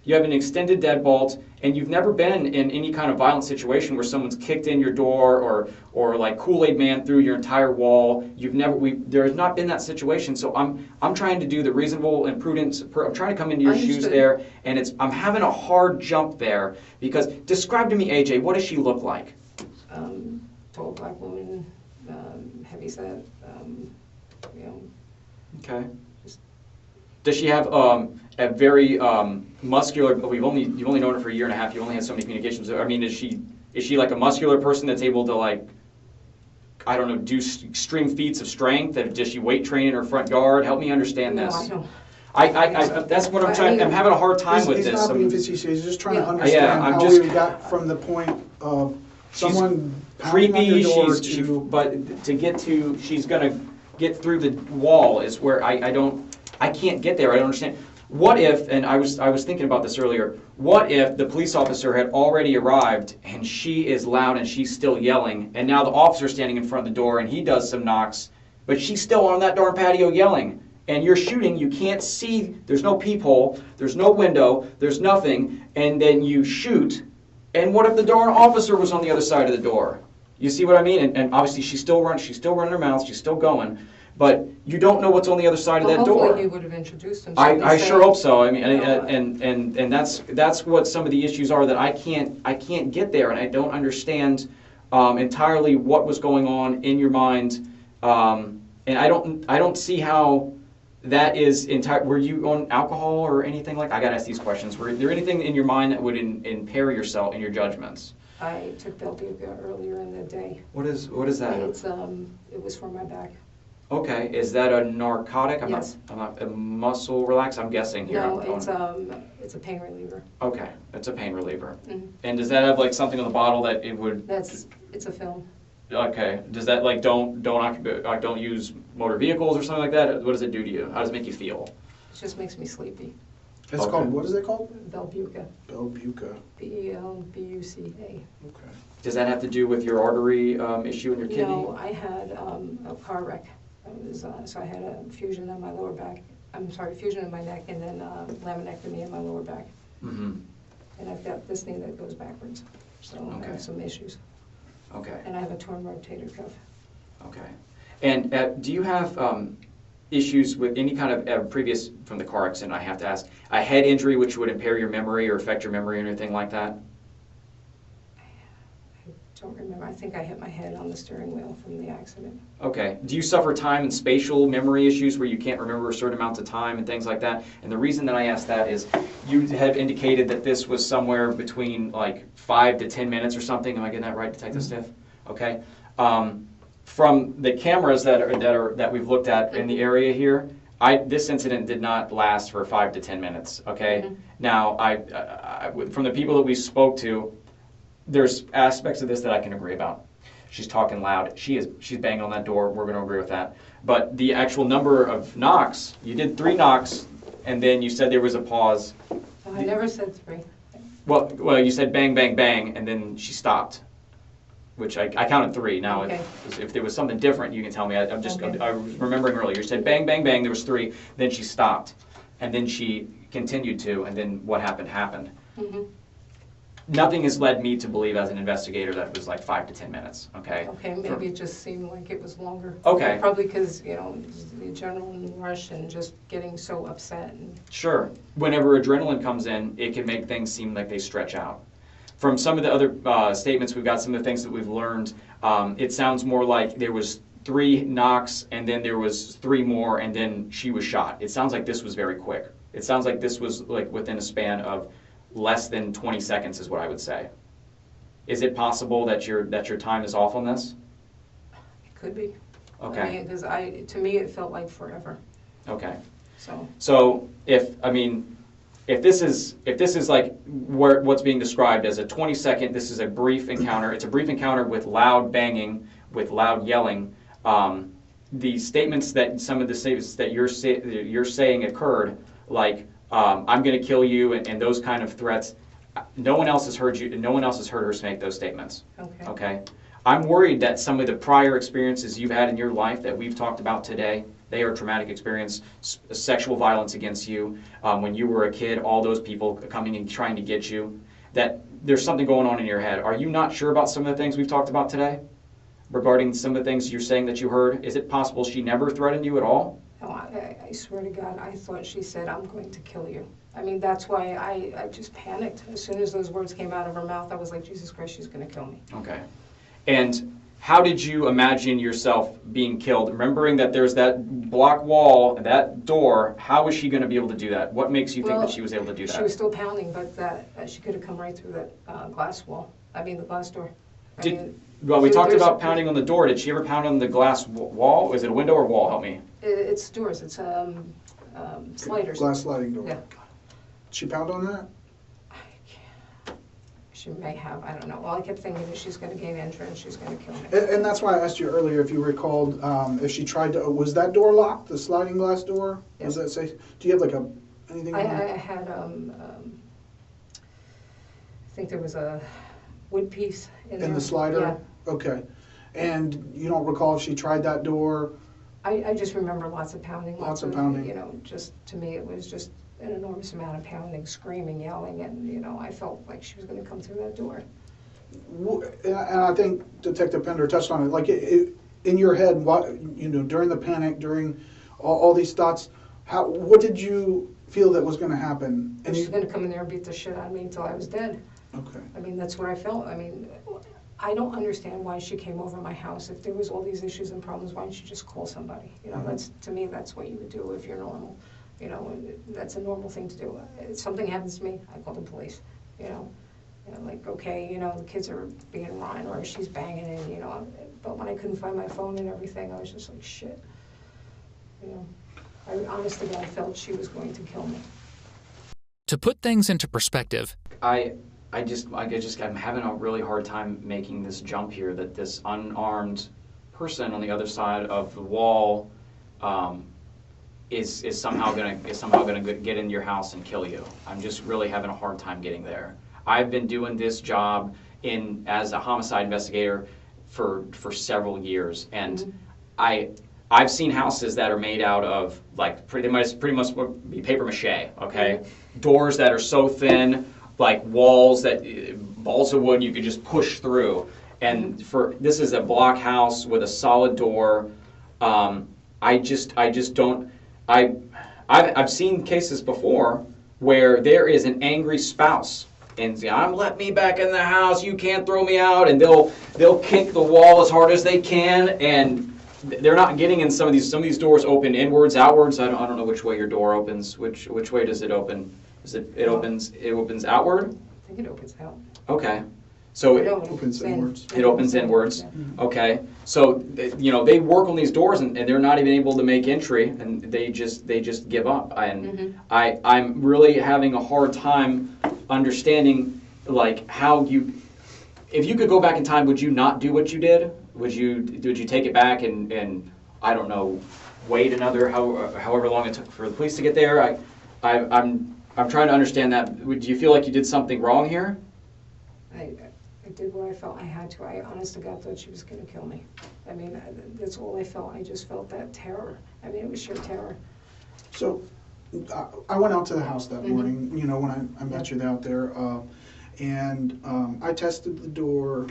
You have an extended deadbolt, and you've never been in any kind of violent situation where someone's kicked in your door or like Kool-Aid Man through your entire wall. There has not been that situation. So I'm trying to do the reasonable and prudent. I'm trying to come into your shoes there, and I'm having a hard jump there because describe to me, AJ, what does she look like? Tall black woman, heavy set, you know. Okay. Does she have a very muscular? You've only known her for 1.5 years. You only had so many communications. I mean, is she like a muscular person that's able to, like, I don't know, do extreme feats of strength? Does she weight train in her front yard? Help me understand this. No, I don't. That's what I'm trying. I'm having a hard time with this. He's not being facetious. He's just trying to understand how we got from the point of someone pounding on your door but to get to, she's gonna get through the wall is where I can't get there. I don't understand. What if, and I was thinking about this earlier, what if the police officer had already arrived and she is loud and she's still yelling, and now the officer's standing in front of the door and he does some knocks, but she's still on that darn patio yelling, and you're shooting, you can't see, there's no peephole, there's no window, there's nothing, and then you shoot, and what if the darn officer was on the other side of the door? You see what I mean? And obviously she's still running her mouth, she's still going. But you don't know what's on the other side of that door. Hopefully he would have introduced himself. I sure hope so. I mean, and that's what some of the issues are, that I can't get there, and I don't understand entirely what was going on in your mind, and I don't see how that is entire. Were you on alcohol or anything like? I gotta ask these questions. Were there anything in your mind that would impair yourself in your judgments? I took Belbuca earlier in the day. What is that? It was for my back. Okay, is that a narcotic? Yes. I'm not a muscle relax. I'm guessing here. No, it's a pain reliever. Okay, it's a pain reliever. Mm-hmm. And does that have like something on the bottle that it would? It's a film. Okay. Does that like don't use motor vehicles or something like that? What does it do to you? How does it make you feel? It just makes me sleepy. It's called, what is it called? Belbuca. Belbuca. Belbuca. Okay. Does that have to do with your artery issue in your kidney? No, I had a car wreck. So I had a fusion in my lower back. Fusion in my neck, and then laminectomy in my lower back. Mm-hmm. And I've got this thing that goes backwards. So I have some issues. Okay. And I have a torn rotator cuff. Okay. And do you have issues with any kind of previous, from the car accident, I have to ask, a head injury which would impair your memory or affect your memory or anything like that? I don't remember. I think I hit my head on the steering wheel from the accident. Okay. Do you suffer time and spatial memory issues where you can't remember a certain amount of time and things like that? And the reason that I ask that is you have indicated that this was somewhere between like 5 to 10 minutes or something. Am I getting that right, Detective Stiff? Okay. From the cameras that we've looked at in the area here, this incident did not last for 5 to 10 minutes. Okay. Mm-hmm. Now, from the people that we spoke to, there's aspects of this that I can agree about. she's talking loud. She's banging on that door. We're going to agree with that. But the actual number of knocks, you did 3 knocks, and then you said there was a pause. Oh, I never said 3. Well, you said bang, bang, bang, and then she stopped, which I counted 3. Now, Okay. if there was something different, you can tell me. I was Okay. remembering earlier. You said bang, bang, bang. There was 3. Then she stopped, and then she continued to, and then what happened happened. Mm-hmm. Nothing has led me to believe, as an investigator, that it was like 5 to 10 minutes. Okay. Okay, maybe it just seemed like it was longer. Okay. Probably because, the adrenaline rush and just getting so upset. And Sure. Whenever adrenaline comes in, it can make things seem like they stretch out. From some of the other statements we've got, some of the things that we've learned, it sounds more like there was 3 knocks, and then there was 3 more, and then she was shot. It sounds like this was very quick. It sounds like this was like within a span of less than 20 seconds is what I would say. Is it possible that your time is off on this? it could be. Okay. Because to me, it felt like forever. Okay. So, If this is like what's being described as a 20-second, this is a brief encounter. It's a brief encounter with loud banging, with loud yelling. The statements that some of the statements that you're saying occurred, like I'm going to kill you, and those kind of threats. No one else has heard you. No one else has heard her make those statements. okay. Okay. I'm worried that some of the prior experiences you've had in your life that we've talked about today, they are traumatic experience, sexual violence against you, when you were a kid, all those people coming and trying to get you, that there's something going on in your head. Are you not sure about some of the things we've talked about today regarding some of the things you're saying that you heard? Is it possible she never threatened you at all? No, I swear to God, I thought she said, I'm going to kill you. I mean, that's why I just panicked. As soon as those words came out of her mouth, I was like, Jesus Christ, she's going to kill me. Okay. And how did you imagine yourself being killed? Remembering that there's that block wall, that door, how was she going to be able to do that? What makes you think that she was able to do that? She was still pounding, but that she could have come right through that glass wall. I mean, the glass door. Well, we talked about pounding on the door. Did she ever pound on the glass wall? Is it a window or wall? Help me. It's doors. It's sliders. Glass sliding door. Yeah. Did she pound on that? She may have, I don't know. All I kept thinking is she's going to gain entrance, she's going to kill me. And that's why I asked you earlier if you recalled if she tried to. Was that door locked? The sliding glass door? Yes. Was that safe? Do you have like anything? I had I think there was a wood piece in there. In the slider? Yeah. Okay. And you don't recall if she tried that door? I just remember lots of pounding. Lots of pounding. Just to me it was just an enormous amount of pounding, screaming, yelling, and I felt like she was going to come through that door. And I think Detective Pender touched on it. Like in your head, what during the panic, during all these thoughts, what did you feel that was going to happen? And she's going to come in there and beat the shit out of me until I was dead. Okay. I mean, that's what I felt. I mean, I don't understand why she came over my house. If there was all these issues and problems, why didn't she just call somebody? That's, to me, that's what you would do if you're normal. That's a normal thing to do. If something happens to me, I call the police. Like, okay, the kids are being run or she's banging in, But when I couldn't find my phone and everything, I was just like, shit. I honest to God felt she was going to kill me. To put things into perspective, I'm having a really hard time making this jump here, that this unarmed person on the other side of the wall is somehow gonna get in your house and kill you. I'm just really having a hard time getting there. I've been doing this job as a homicide investigator for several years, and I've seen houses that are made out of like pretty much be paper mache. Okay, doors that are so thin, like walls that balls of wood you could just push through. And this is a block house with a solid door. I've seen cases before where there is an angry spouse and let me back in the house, you can't throw me out, and they'll kick the wall as hard as they can, and they're not getting in some of these doors open inwards, outwards. I don't know which way your door opens. Which way does it open? It opens outward? I think it opens out. Okay. So it opens inwards. It opens inwards. Yeah. Okay. So they work on these doors and they're not even able to make entry, and they just give up. And I'm really having a hard time understanding like how if you could go back in time, would you not do what you did? would you take it back and I don't know, wait another however long it took for the police to get there? I'm trying to understand that. Do you feel like you did something wrong here? I did what I felt I had to. I honest to God thought she was going to kill me. I mean, that's all I felt. I just felt that terror. I mean, it was sheer terror. So I went out to the house that morning, you know, when I met you out there, and I tested the door.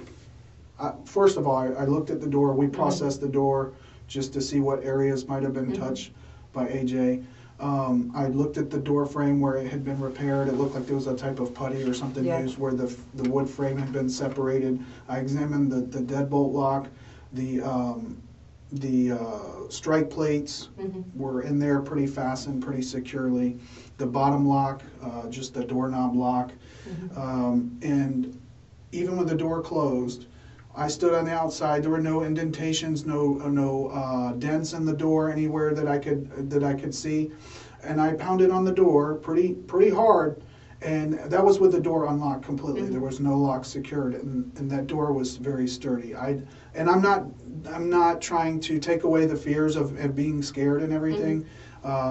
First of all, I looked at the door. We processed the door just to see what areas might have been touched by AJ. I looked at the door frame where it had been repaired. It looked like there was a type of putty or something used where the wood frame had been separated. I examined the deadbolt lock. The strike plates were in there pretty fastened, pretty securely. The bottom lock, just the doorknob lock. And even with the door closed, I stood on the outside. There were no indentations, no dents in the door anywhere that I could see. And I pounded on the door pretty hard, and that was with the door unlocked completely. There was no lock secured, and that door was very sturdy. I'm not trying to take away the fears of being scared and everything,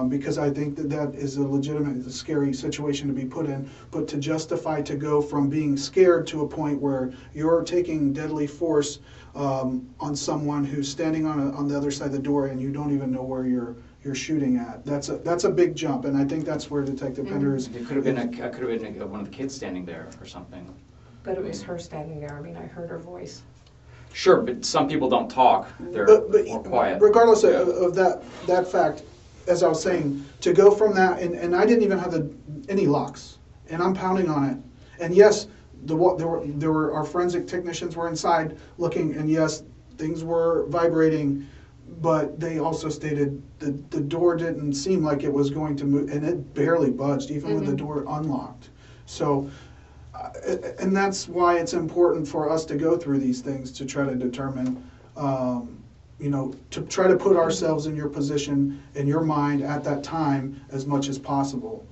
because I think that is a legitimate, scary situation to be put in. But to justify to go from being scared to a point where you're taking deadly force on someone who's standing on the other side of the door and you don't even know where you're shooting at, that's a big jump, and I think that's where Detective Pender is. It could have been one of the kids standing there or something. But it was her standing there. I mean, I heard her voice. Sure, but some people don't talk. They're more quiet. Regardless of that fact, as I was saying, to go from that, and I didn't even have any locks, and I'm pounding on it. And yes, there were our forensic technicians were inside looking, and yes, things were vibrating, but they also stated that the door didn't seem like it was going to move, and it barely budged, even with the door unlocked. So, and that's why it's important for us to go through these things to try to determine, you know, to try to put ourselves in your position, in your mind at that time as much as possible.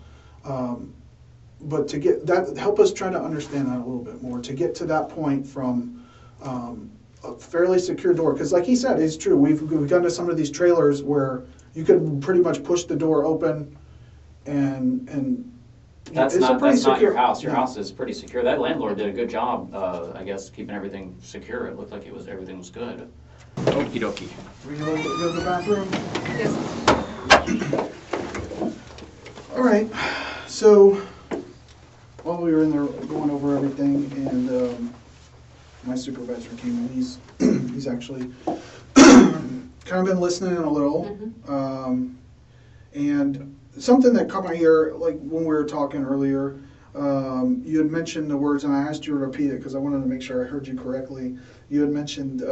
But to get that, help us try to understand that a little bit more, to get to that point from a fairly secure door. Because like he said, it's true, we've gone to some of these trailers where you could pretty much push the door open and That's not your house. Your house is pretty secure. That landlord did a good job, I guess, keeping everything secure. It looked like everything was good. Okie dokie. We go to the bathroom? Yes. All right. So while we were in there going over everything, and my supervisor came in, he's actually kind of been listening in a little. And something that caught my ear, like when we were talking earlier, you had mentioned the words, and I asked you to repeat it because I wanted to make sure I heard you correctly. You had mentioned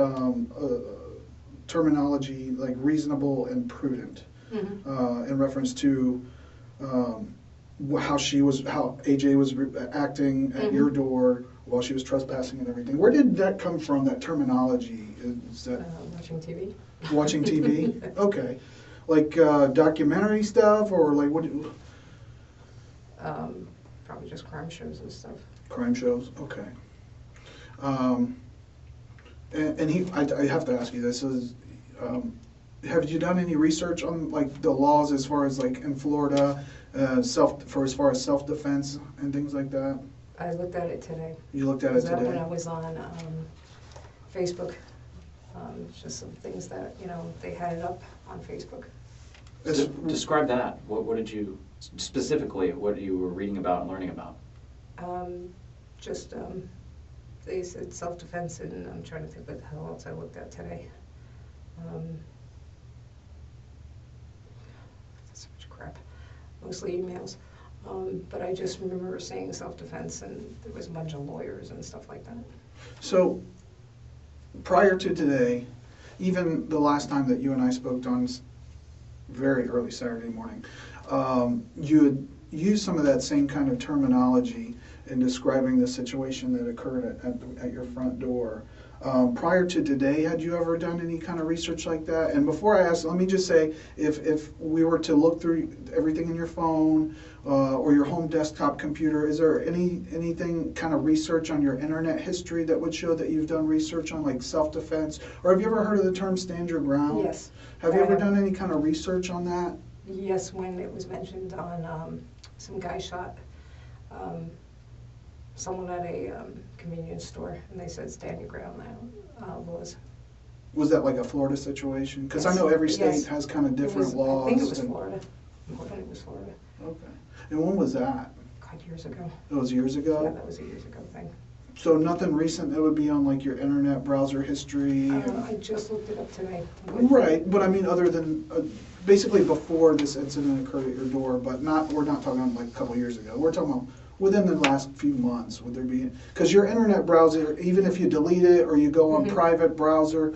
terminology like reasonable and prudent in reference to how AJ was acting at your door while she was trespassing and everything. Where did that come from, that terminology? Is that Watching TV. Watching TV? Okay. Like documentary stuff, or like what? Probably just crime shows and stuff. Crime shows, okay. And I have to ask you this: have you done any research on like the laws as far as like in Florida, as far as self-defense and things like that? I looked at it today. You looked at it today? When I was on Facebook. Just some things that, you know, they had it up on Facebook. Describe that. What did you, specifically, what you were reading about and learning about? They said self-defense, and I'm trying to think what the hell else I looked at today. So much crap. Mostly emails. But I just remember saying self-defense, and there was a bunch of lawyers and stuff like that. So, prior to today, even the last time that you and I spoke on very early Saturday morning, you had used some of that same kind of terminology in describing the situation that occurred at your front door. Prior to today, had you ever done any kind of research like that? And before I ask, let me just say, if we were to look through everything in your phone or your home desktop computer, is there anything kind of research on your internet history that would show that you've done research on like self-defense? Or have you ever heard of the term stand your ground? Yes. Have you ever done any kind of research on that? Yes, when it was mentioned on some guy shot someone at a convenience store, and they said stand your ground laws. Was that like a Florida situation? Because Yes. I know every state Yes. has kind of different laws. I think it was Florida. I think it was Florida. Okay. And when was that? God, years ago. It was years ago? Yeah, that was a years ago thing. So nothing recent that would be on like your internet browser history? I just looked it up today. Right, but I mean other than, basically before this incident occurred at your door, but we're not talking about like a couple years ago. We're talking about within the last few months, would there be, because your internet browser, even if you delete it or you go on private browser,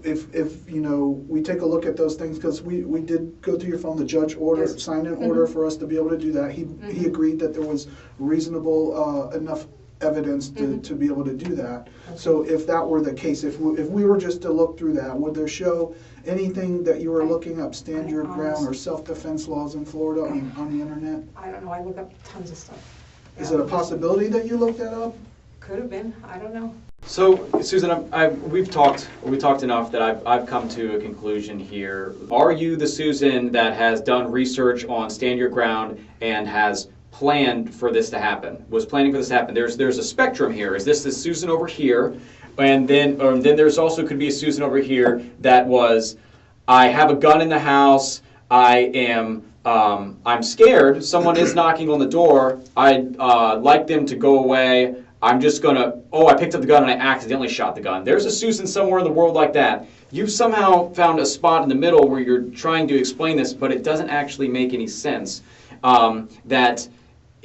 if you know, we take a look at those things, because we did go through your phone, the judge ordered, signed an order for us to be able to do that. He agreed that there was reasonable enough evidence to be able to do that. So if that were the case, if we were just to look through that, would there show anything that you were looking up, stand your ground or self-defense laws in Florida on the internet? I don't know, I look up tons of stuff. Is it a possibility that you looked that up? Could have been, I don't know. So, Susan, we've talked enough that I've come to a conclusion here. Are you the Susan that has done research on Stand Your Ground and has planned for this to happen? Was planning for this to happen? There's a spectrum here. Is this the Susan over here? And then there's also could be a Susan over here that was, I have a gun in the house. I'm scared. Someone is knocking on the door. I'd like them to go away. I'm just gonna, I picked up the gun and I accidentally shot the gun. There's a Susan somewhere in the world like that. You've somehow found a spot in the middle where you're trying to explain this, but it doesn't actually make any sense. That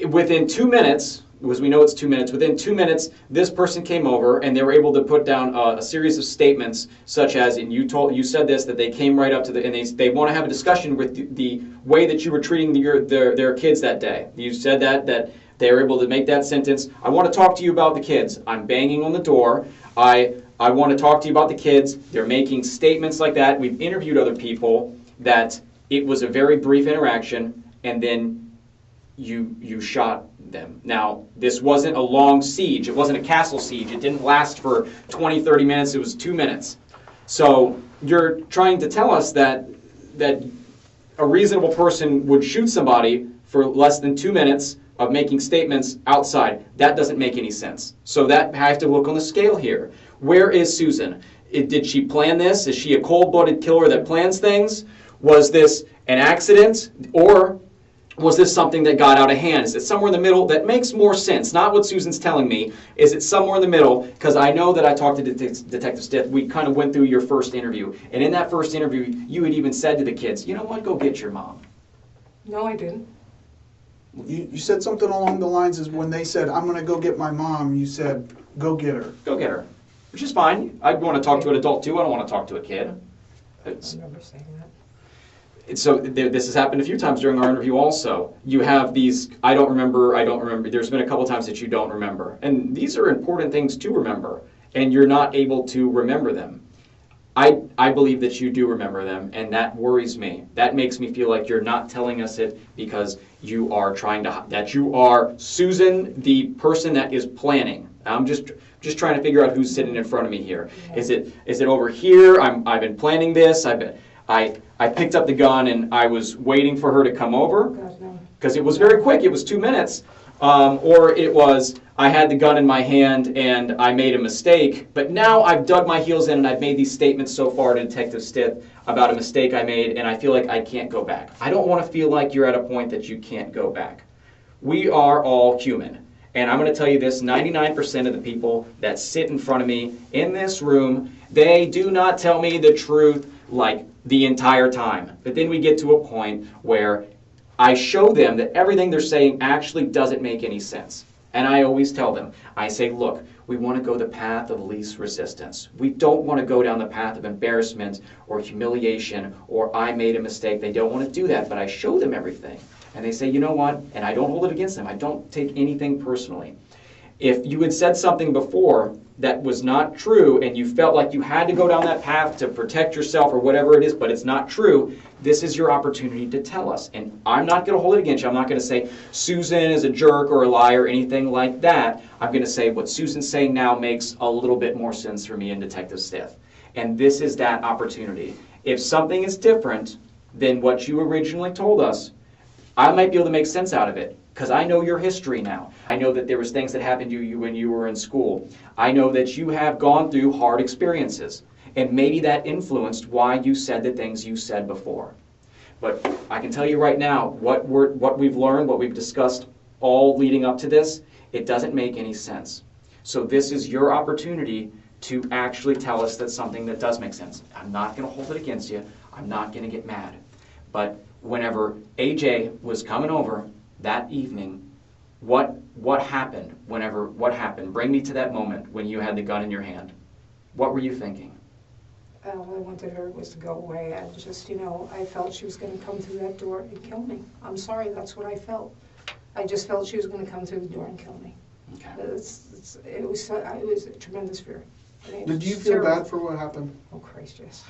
within 2 minutes, because we know it's 2 minutes, within 2 minutes, this person came over and they were able to put down a series of statements, such as, and you said this, that they came right up to and they want to have a discussion with the way that you were treating their kids that day. You said that they were able to make that sentence. I want to talk to you about the kids. I'm banging on the door. I want to talk to you about the kids. They're making statements like that. We've interviewed other people that it was a very brief interaction, and then you shot them. Now, this wasn't a long siege. It wasn't a castle siege. It didn't last for 20, 30 minutes. It was 2 minutes. So you're trying to tell us that a reasonable person would shoot somebody for less than 2 minutes of making statements outside. That doesn't make any sense. So that I have to look on the scale here. Where is Susan? Did she plan this? Is she a cold-blooded killer that plans things? Was this an accident? Or was this something that got out of hand? Is it somewhere in the middle? That makes more sense. Not what Susan's telling me. Is it somewhere in the middle? Because I know that I talked to Detective Stith. We kind of went through your first interview. And in that first interview, you had even said to the kids, you know what, go get your mom. No, I didn't. You said something along the lines as when they said, I'm going to go get my mom, you said, go get her. Go get her. Which is fine. I want to talk to an adult too. I don't want to talk to a kid. I remember saying that. So this has happened a few times during our interview also. You have these, I don't remember. There's been a couple times that you don't remember. And these are important things to remember. And you're not able to remember them. I believe that you do remember them, and that worries me. That makes me feel like you're not telling us it because you are that you are Susan, the person that is planning. I'm just trying to figure out who's sitting in front of me here. Yeah. Is it over here? I've been planning this. I picked up the gun and I was waiting for her to come over because it was very quick. It was 2 minutes. Or it was, I had the gun in my hand and I made a mistake, but now I've dug my heels in and I've made these statements so far to Detective Stith about a mistake I made, and I feel like I can't go back. I don't want to feel like you're at a point that you can't go back. We are all human. And I'm going to tell you this, 99% of the people that sit in front of me in this room, they do not tell me the truth like the entire time. But then we get to a point where I show them that everything they're saying actually doesn't make any sense. And I always tell them, I say, look, we want to go the path of least resistance. We don't want to go down the path of embarrassment or humiliation or I made a mistake. They don't want to do that, but I show them everything. And they say, you know what? And I don't hold it against them. I don't take anything personally. If you had said something before that was not true, and you felt like you had to go down that path to protect yourself or whatever it is, but it's not true, this is your opportunity to tell us. And I'm not going to hold it against you. I'm not going to say Susan is a jerk or a liar or anything like that. I'm going to say what Susan's saying now makes a little bit more sense for me and Detective Stith. And this is that opportunity. If something is different than what you originally told us, I might be able to make sense out of it, because I know your history now. I know that there was things that happened to you when you were in school. I know that you have gone through hard experiences, and maybe that influenced why you said the things you said before. But I can tell you right now, what we've learned, what we've discussed all leading up to this, it doesn't make any sense. So this is your opportunity to actually tell us that something that does make sense. I'm not going to hold it against you. I'm not going to get mad. But whenever AJ was coming over that evening, what happened? What happened? Bring me to that moment when you had the gun in your hand. What were you thinking? All I wanted her was to go away. I just, I felt she was going to come through that door and kill me. I'm sorry, that's what I felt. I just felt she was going to come through the door and kill me. Okay. It was a tremendous fear. Did you feel bad for what happened? Oh, Christ, yes.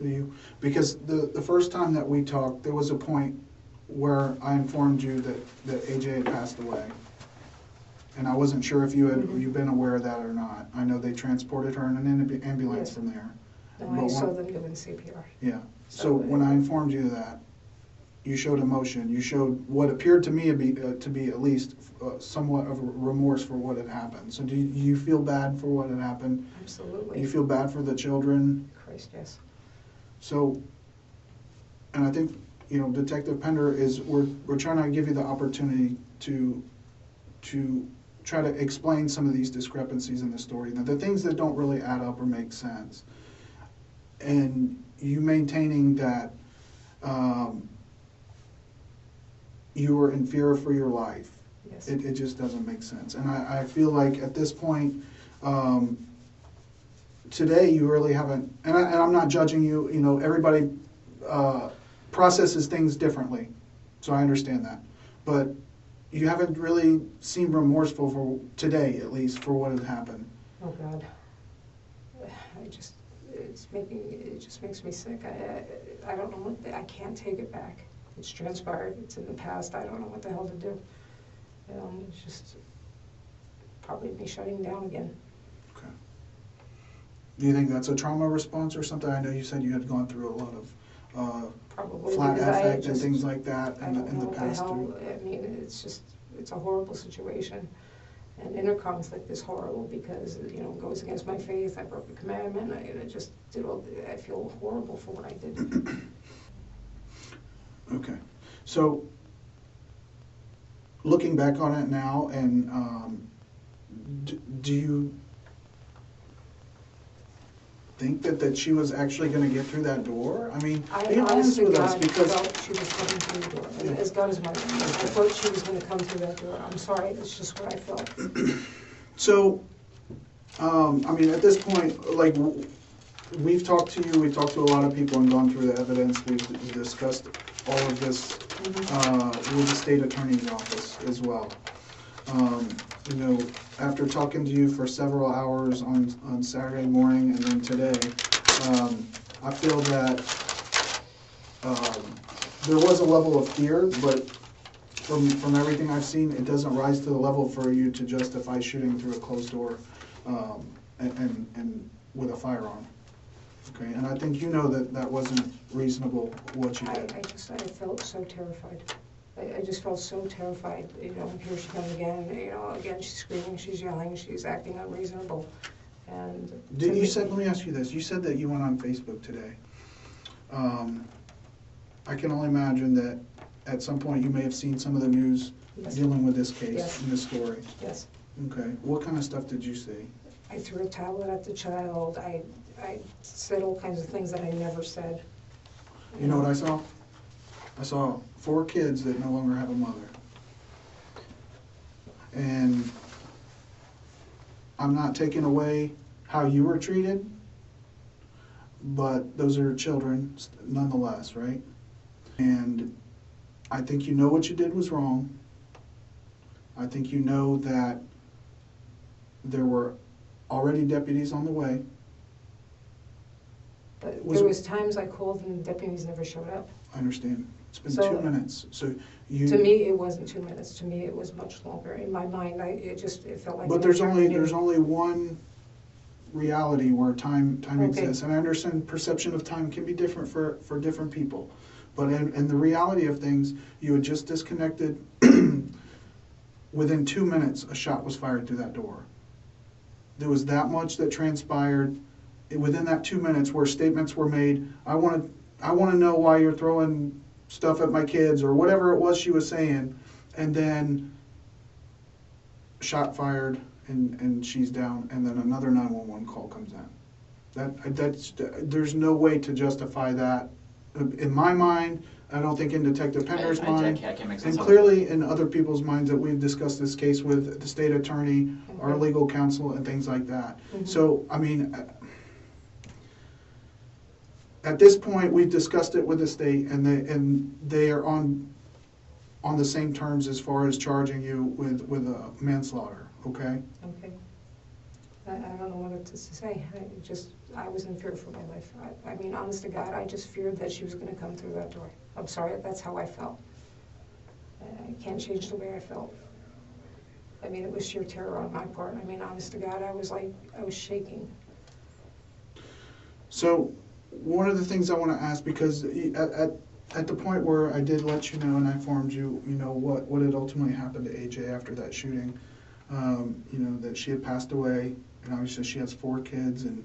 Do you? Because the first time that we talked, there was a point where I informed you that AJ had passed away. And I wasn't sure if you'd been aware of that or not. I know they transported her in an ambulance from there. No, I saw them doing CPR. Yeah. So when I informed you of that, you showed emotion. You showed what appeared to me to be at least somewhat of a remorse for what had happened. So do you feel bad for what had happened? Absolutely. Do you feel bad for the children? Christ, yes. So, and I think, Detective Pender we're trying to give you the opportunity to try to explain some of these discrepancies in the story, the things that don't really add up or make sense. And you maintaining that you were in fear for your life. Yes. It just doesn't make sense. And I feel like at this point, today you really haven't, and I'm not judging you, everybody processes things differently, so I understand that. But you haven't really seemed remorseful for today, at least, for what had happened. Oh, God. It just makes me sick. I don't know I can't take it back. It's transpired. It's in the past. I don't know what the hell to do. It's just probably me shutting down again. Okay. Do you think that's a trauma response or something? I know you said you had gone through a lot of probably flat affect and things like that in the past. I mean, it's a horrible situation. And inner conflict is horrible because, it goes against my faith. I broke a commandment. I feel horrible for what I did. Okay. So, looking back on it now, and do you think that she was actually going to get through that door? I mean, be honest with us, because I thought she was coming through the door. And as God is my witness, I thought she was going to come through that door. I'm sorry, it's just what I felt. So, I mean, at this point, like, we've talked to you, we've talked to a lot of people and gone through the evidence. We've discussed all of this with the state attorney's office as well. After talking to you for several hours on Saturday morning and then today, I feel that there was a level of fear, but from everything I've seen, it doesn't rise to the level for you to justify shooting through a closed door and with a firearm. Okay, and I think that wasn't reasonable what you did. I felt so terrified. I just felt so terrified, here she comes again, again she's screaming, she's yelling, she's acting unreasonable. And let me ask you this, you said that you went on Facebook today. I can only imagine that at some point you may have seen some of the news dealing with this case and this story. Yes. Okay, what kind of stuff did you see? I threw a tablet at the child, I said all kinds of things that I never said. You know what I saw? I saw 4 kids that no longer have a mother. And I'm not taking away how you were treated, but those are children nonetheless, right? And I think you know what you did was wrong. I think you know that there were already deputies on the way. But Was- there was times I called and deputies never showed up. I understand. It's been So- 2 minutes, so you. To me, it wasn't 2 minutes. To me, it was much longer. In my mind, it felt like. But an there's eternity. only one reality where time Okay. exists, and I understand perception of time can be different for different people. But in the reality of things, you had just disconnected. Within 2 minutes, a shot was fired through that door. There was that much that transpired within that 2 minutes where statements were made. I want to know why you're throwing stuff at my kids, or whatever it was she was saying, and then shot fired, and she's down, and then another 911 call comes in. There's no way to justify that. In my mind, I don't think in Detective Pender's mind, I can't make sense and of it. clearly in other people's minds that we've discussed this case with the state attorney, our Okay. legal counsel, and things like that. Mhm. So, I mean, at this point, we've discussed it with the state, and they are on the same terms as far as charging you with a manslaughter, okay? Okay. I don't know what to say. I was in fear for my life. I mean, honest to God, I just feared that she was gonna come through that door. I'm sorry, that's how I felt. I can't change the way I felt. I mean, it was sheer terror on my part. I mean, honest to God, I was shaking. So, one of the things I want to ask, because at the point where I did let you know and I informed you, what had ultimately happened to AJ after that shooting, that she had passed away, and obviously she has 4 kids, and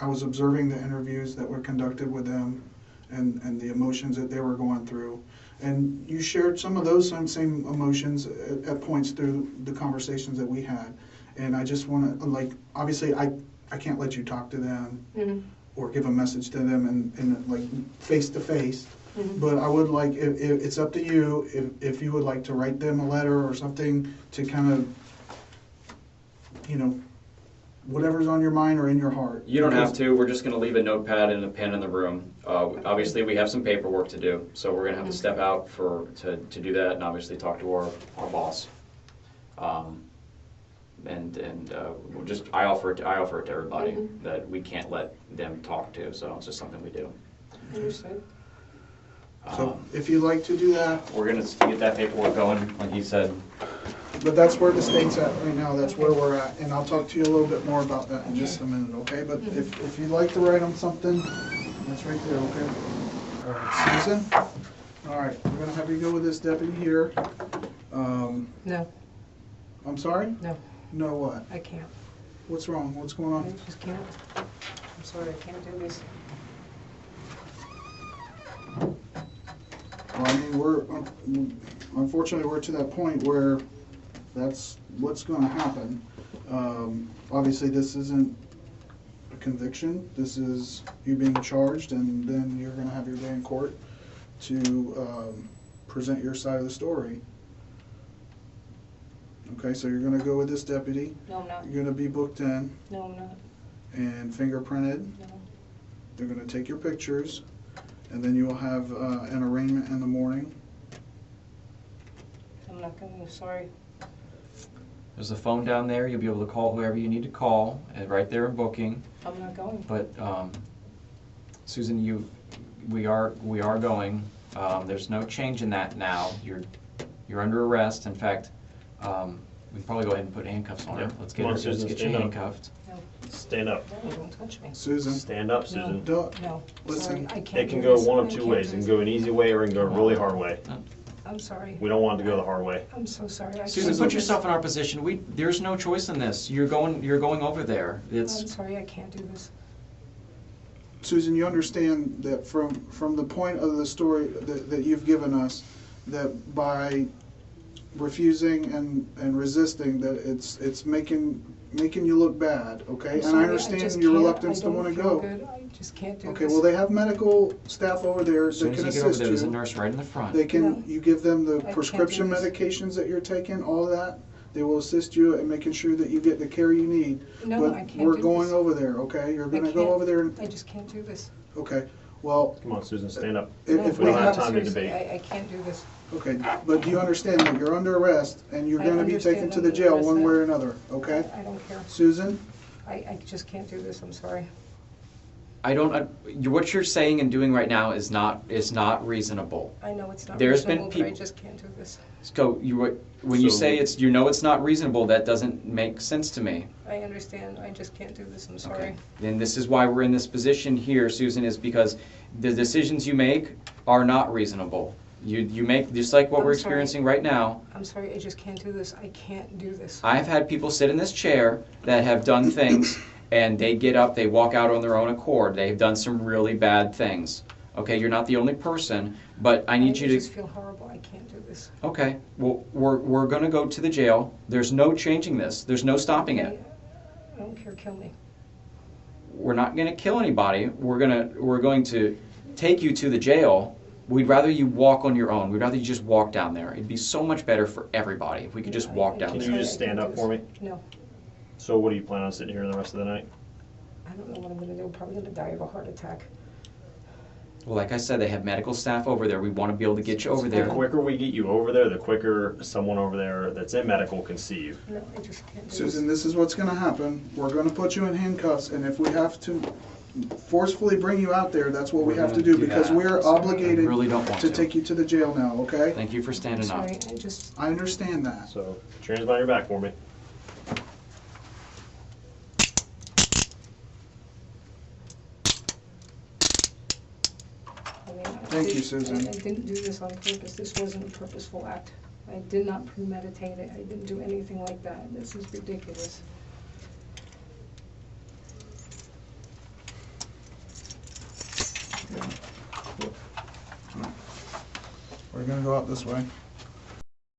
I was observing the interviews that were conducted with them and the emotions that they were going through. And you shared some of those same emotions at points through the conversations that we had. And I just want to, obviously I can't let you talk to them Mm-hmm. or give a message to them and face to face. Mhm. But I would like, it's up to you, if you would like to write them a letter or something to kind of, whatever's on your mind or in your heart. You don't have to. We're just going to leave a notepad and a pen in the room. Obviously, we have some paperwork to do, so we're going to have to step out to do that, and obviously talk to our boss. We'll just I offer it to everybody that we can't let them talk to. So it's just something we do. Understood. So if you'd like to do that, We're going to get that paperwork going, like you said. but that's where the state's at right now, that's where we're at, and I'll talk to you a little bit more about that in just a minute, okay? But if you'd like to write them something, that's right there, okay? All right, Susan? All right, we're gonna have you go with this deputy here. No, I'm sorry? no, No what? I can't. What's wrong? What's going I on? just can't. I'm sorry, I can't do this. Well, I mean, unfortunately, we're to that point where that's what's gonna happen. Obviously, this isn't a conviction, this is you being charged, and then you're gonna have your day in court to present your side of the story. Okay, so you're gonna go with this deputy, No, I'm not. you're gonna be booked in No, I'm not. and fingerprinted, No. they're gonna take your pictures, and then you will have an arraignment in the morning. I'm not going, sorry. There's a phone down there. You'll be able to call whoever you need to call, and right there in booking. I'm not going. But Susan, we are going. There's no change in that now. You're under arrest. In fact, we can probably go ahead and put handcuffs on her. Yeah. Let's Come on, let's Susan, get you stand up. handcuffed. No, Stand up. no, don't touch me. Susan, Stand up, Susan. don't, No, Listen, sorry, I can't It can do go this. one I of 2 can't ways. do It can this. go an easy way or it can go a really hard way. I'm sorry. We don't want it to go the hard way. I'm so sorry. I Susan, can't put do yourself in our position. There's no choice in this. You're going over there. this. I'm sorry, I can't do this. Susan, you understand that from the point of the story that you've given us, that by refusing and resisting, that it's making you look bad, okay? I'm And sorry, I understand just your can't. reluctance to want to I don't go. feel good. I just can't do this. Okay, well, they have medical staff over there As soon that as can you get over assist there, there's a you. nurse right in the front. They can, No. you give them the can't prescription do this. medications that you're taking, all of that. They will assist you in making sure that you get the care you need. No, I But can't we're do going this. over there, okay? You're gonna I go can't. over there and, I just can't do this. okay, well, Come on, Susan, stand up. if we we don't have have, time to seriously, debate. I can't do this. Okay, but do you understand that you're under arrest and you're I gonna be understand taken to I'm the under jail arrest one now. way or another, okay? I don't care. Susan? I just can't do this, I'm sorry. I don't, what you're saying and doing right now is not reasonable. I know it's not There's been reasonable, but I peop- just can't do this. So when you So- say it's not reasonable, that doesn't make sense to me. I understand, I just can't do this, I'm sorry. Okay. And this is why we're in this position here, Susan, is because the decisions you make are not reasonable. You make, just like what I'm we're sorry. experiencing right now. I'm sorry, I just can't do this. I can't do this. I've had people sit in this chair that have done things and they get up, they walk out on their own accord. They've done some really bad things. Okay, you're not the only person, but I need you I to. just feel horrible, I can't do this. Okay, well, we're gonna go to the jail. There's no changing this. There's no stopping it. I don't care, kill me. We're not gonna kill anybody. We're going to take you to the jail. We'd rather you walk on your own. We'd rather you just walk down there. It'd be so much better for everybody if we could just walk down Can there. you just stand up for me? No, So what do you plan on sitting here the rest of the night? I don't know what I'm gonna do. I'm probably gonna die of a heart attack. Well, like I said, they have medical staff over there. We want to be able to get you over The there. quicker we get you over there, the quicker someone over there that's in medical can see you. No, I just can't do Susan, this. this is what's gonna happen. We're gonna put you in handcuffs, and if we have to forcefully bring you out there, that's what we We're have to gonna do, do because that. we're I obligated really don't want to to. take you to the jail now, okay? Thank you for I'm standing up. sorry, I just, I understand that. So, put your hands behind your back for me. I mean, Thank you, did- Susan. I didn't do this on purpose. This wasn't a purposeful act. I did not premeditate it. I didn't do anything like that. This is ridiculous. We're gonna go out this way.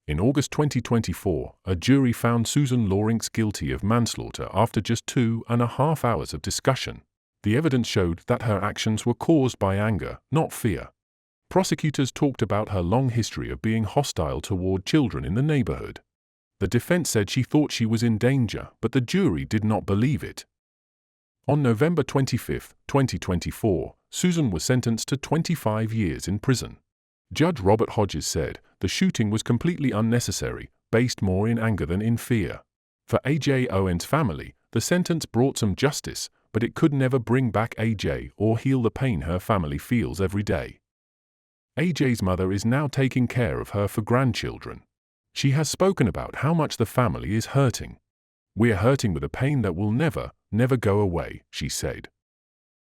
In August 2024, a jury found Susan Lorincz guilty of manslaughter after just 2.5 hours of discussion. The evidence showed that her actions were caused by anger, not fear. Prosecutors talked about her long history of being hostile toward children in the neighborhood. The defense said she thought she was in danger, but the jury did not believe it. On November 25, 2024, Susan was sentenced to 25 years in prison. Judge Robert Hodges said the shooting was completely unnecessary, based more in anger than in fear. For Ajike Owens' family, the sentence brought some justice, but it could never bring back Ajike or heal the pain her family feels every day. Ajike's mother is now taking care of her for grandchildren. She has spoken about how much the family is hurting. "We're hurting with a pain that will never go away," she said.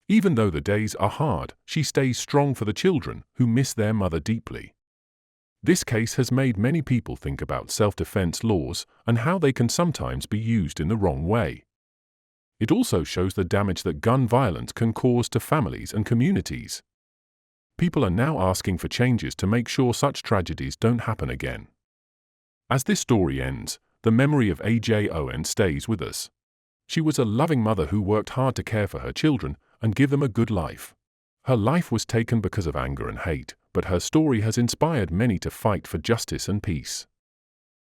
Even though the days are hard, she stays strong for the children who miss their mother deeply. This case has made many people think about self-defense laws and how they can sometimes be used in the wrong way. It also shows the damage that gun violence can cause to families and communities. People are now asking for changes to make sure such tragedies don't happen again. As this story ends, the memory of Ajike Owens stays with us. She was a loving mother who worked hard to care for her children and give them a good life. Her life was taken because of anger and hate, but her story has inspired many to fight for justice and peace.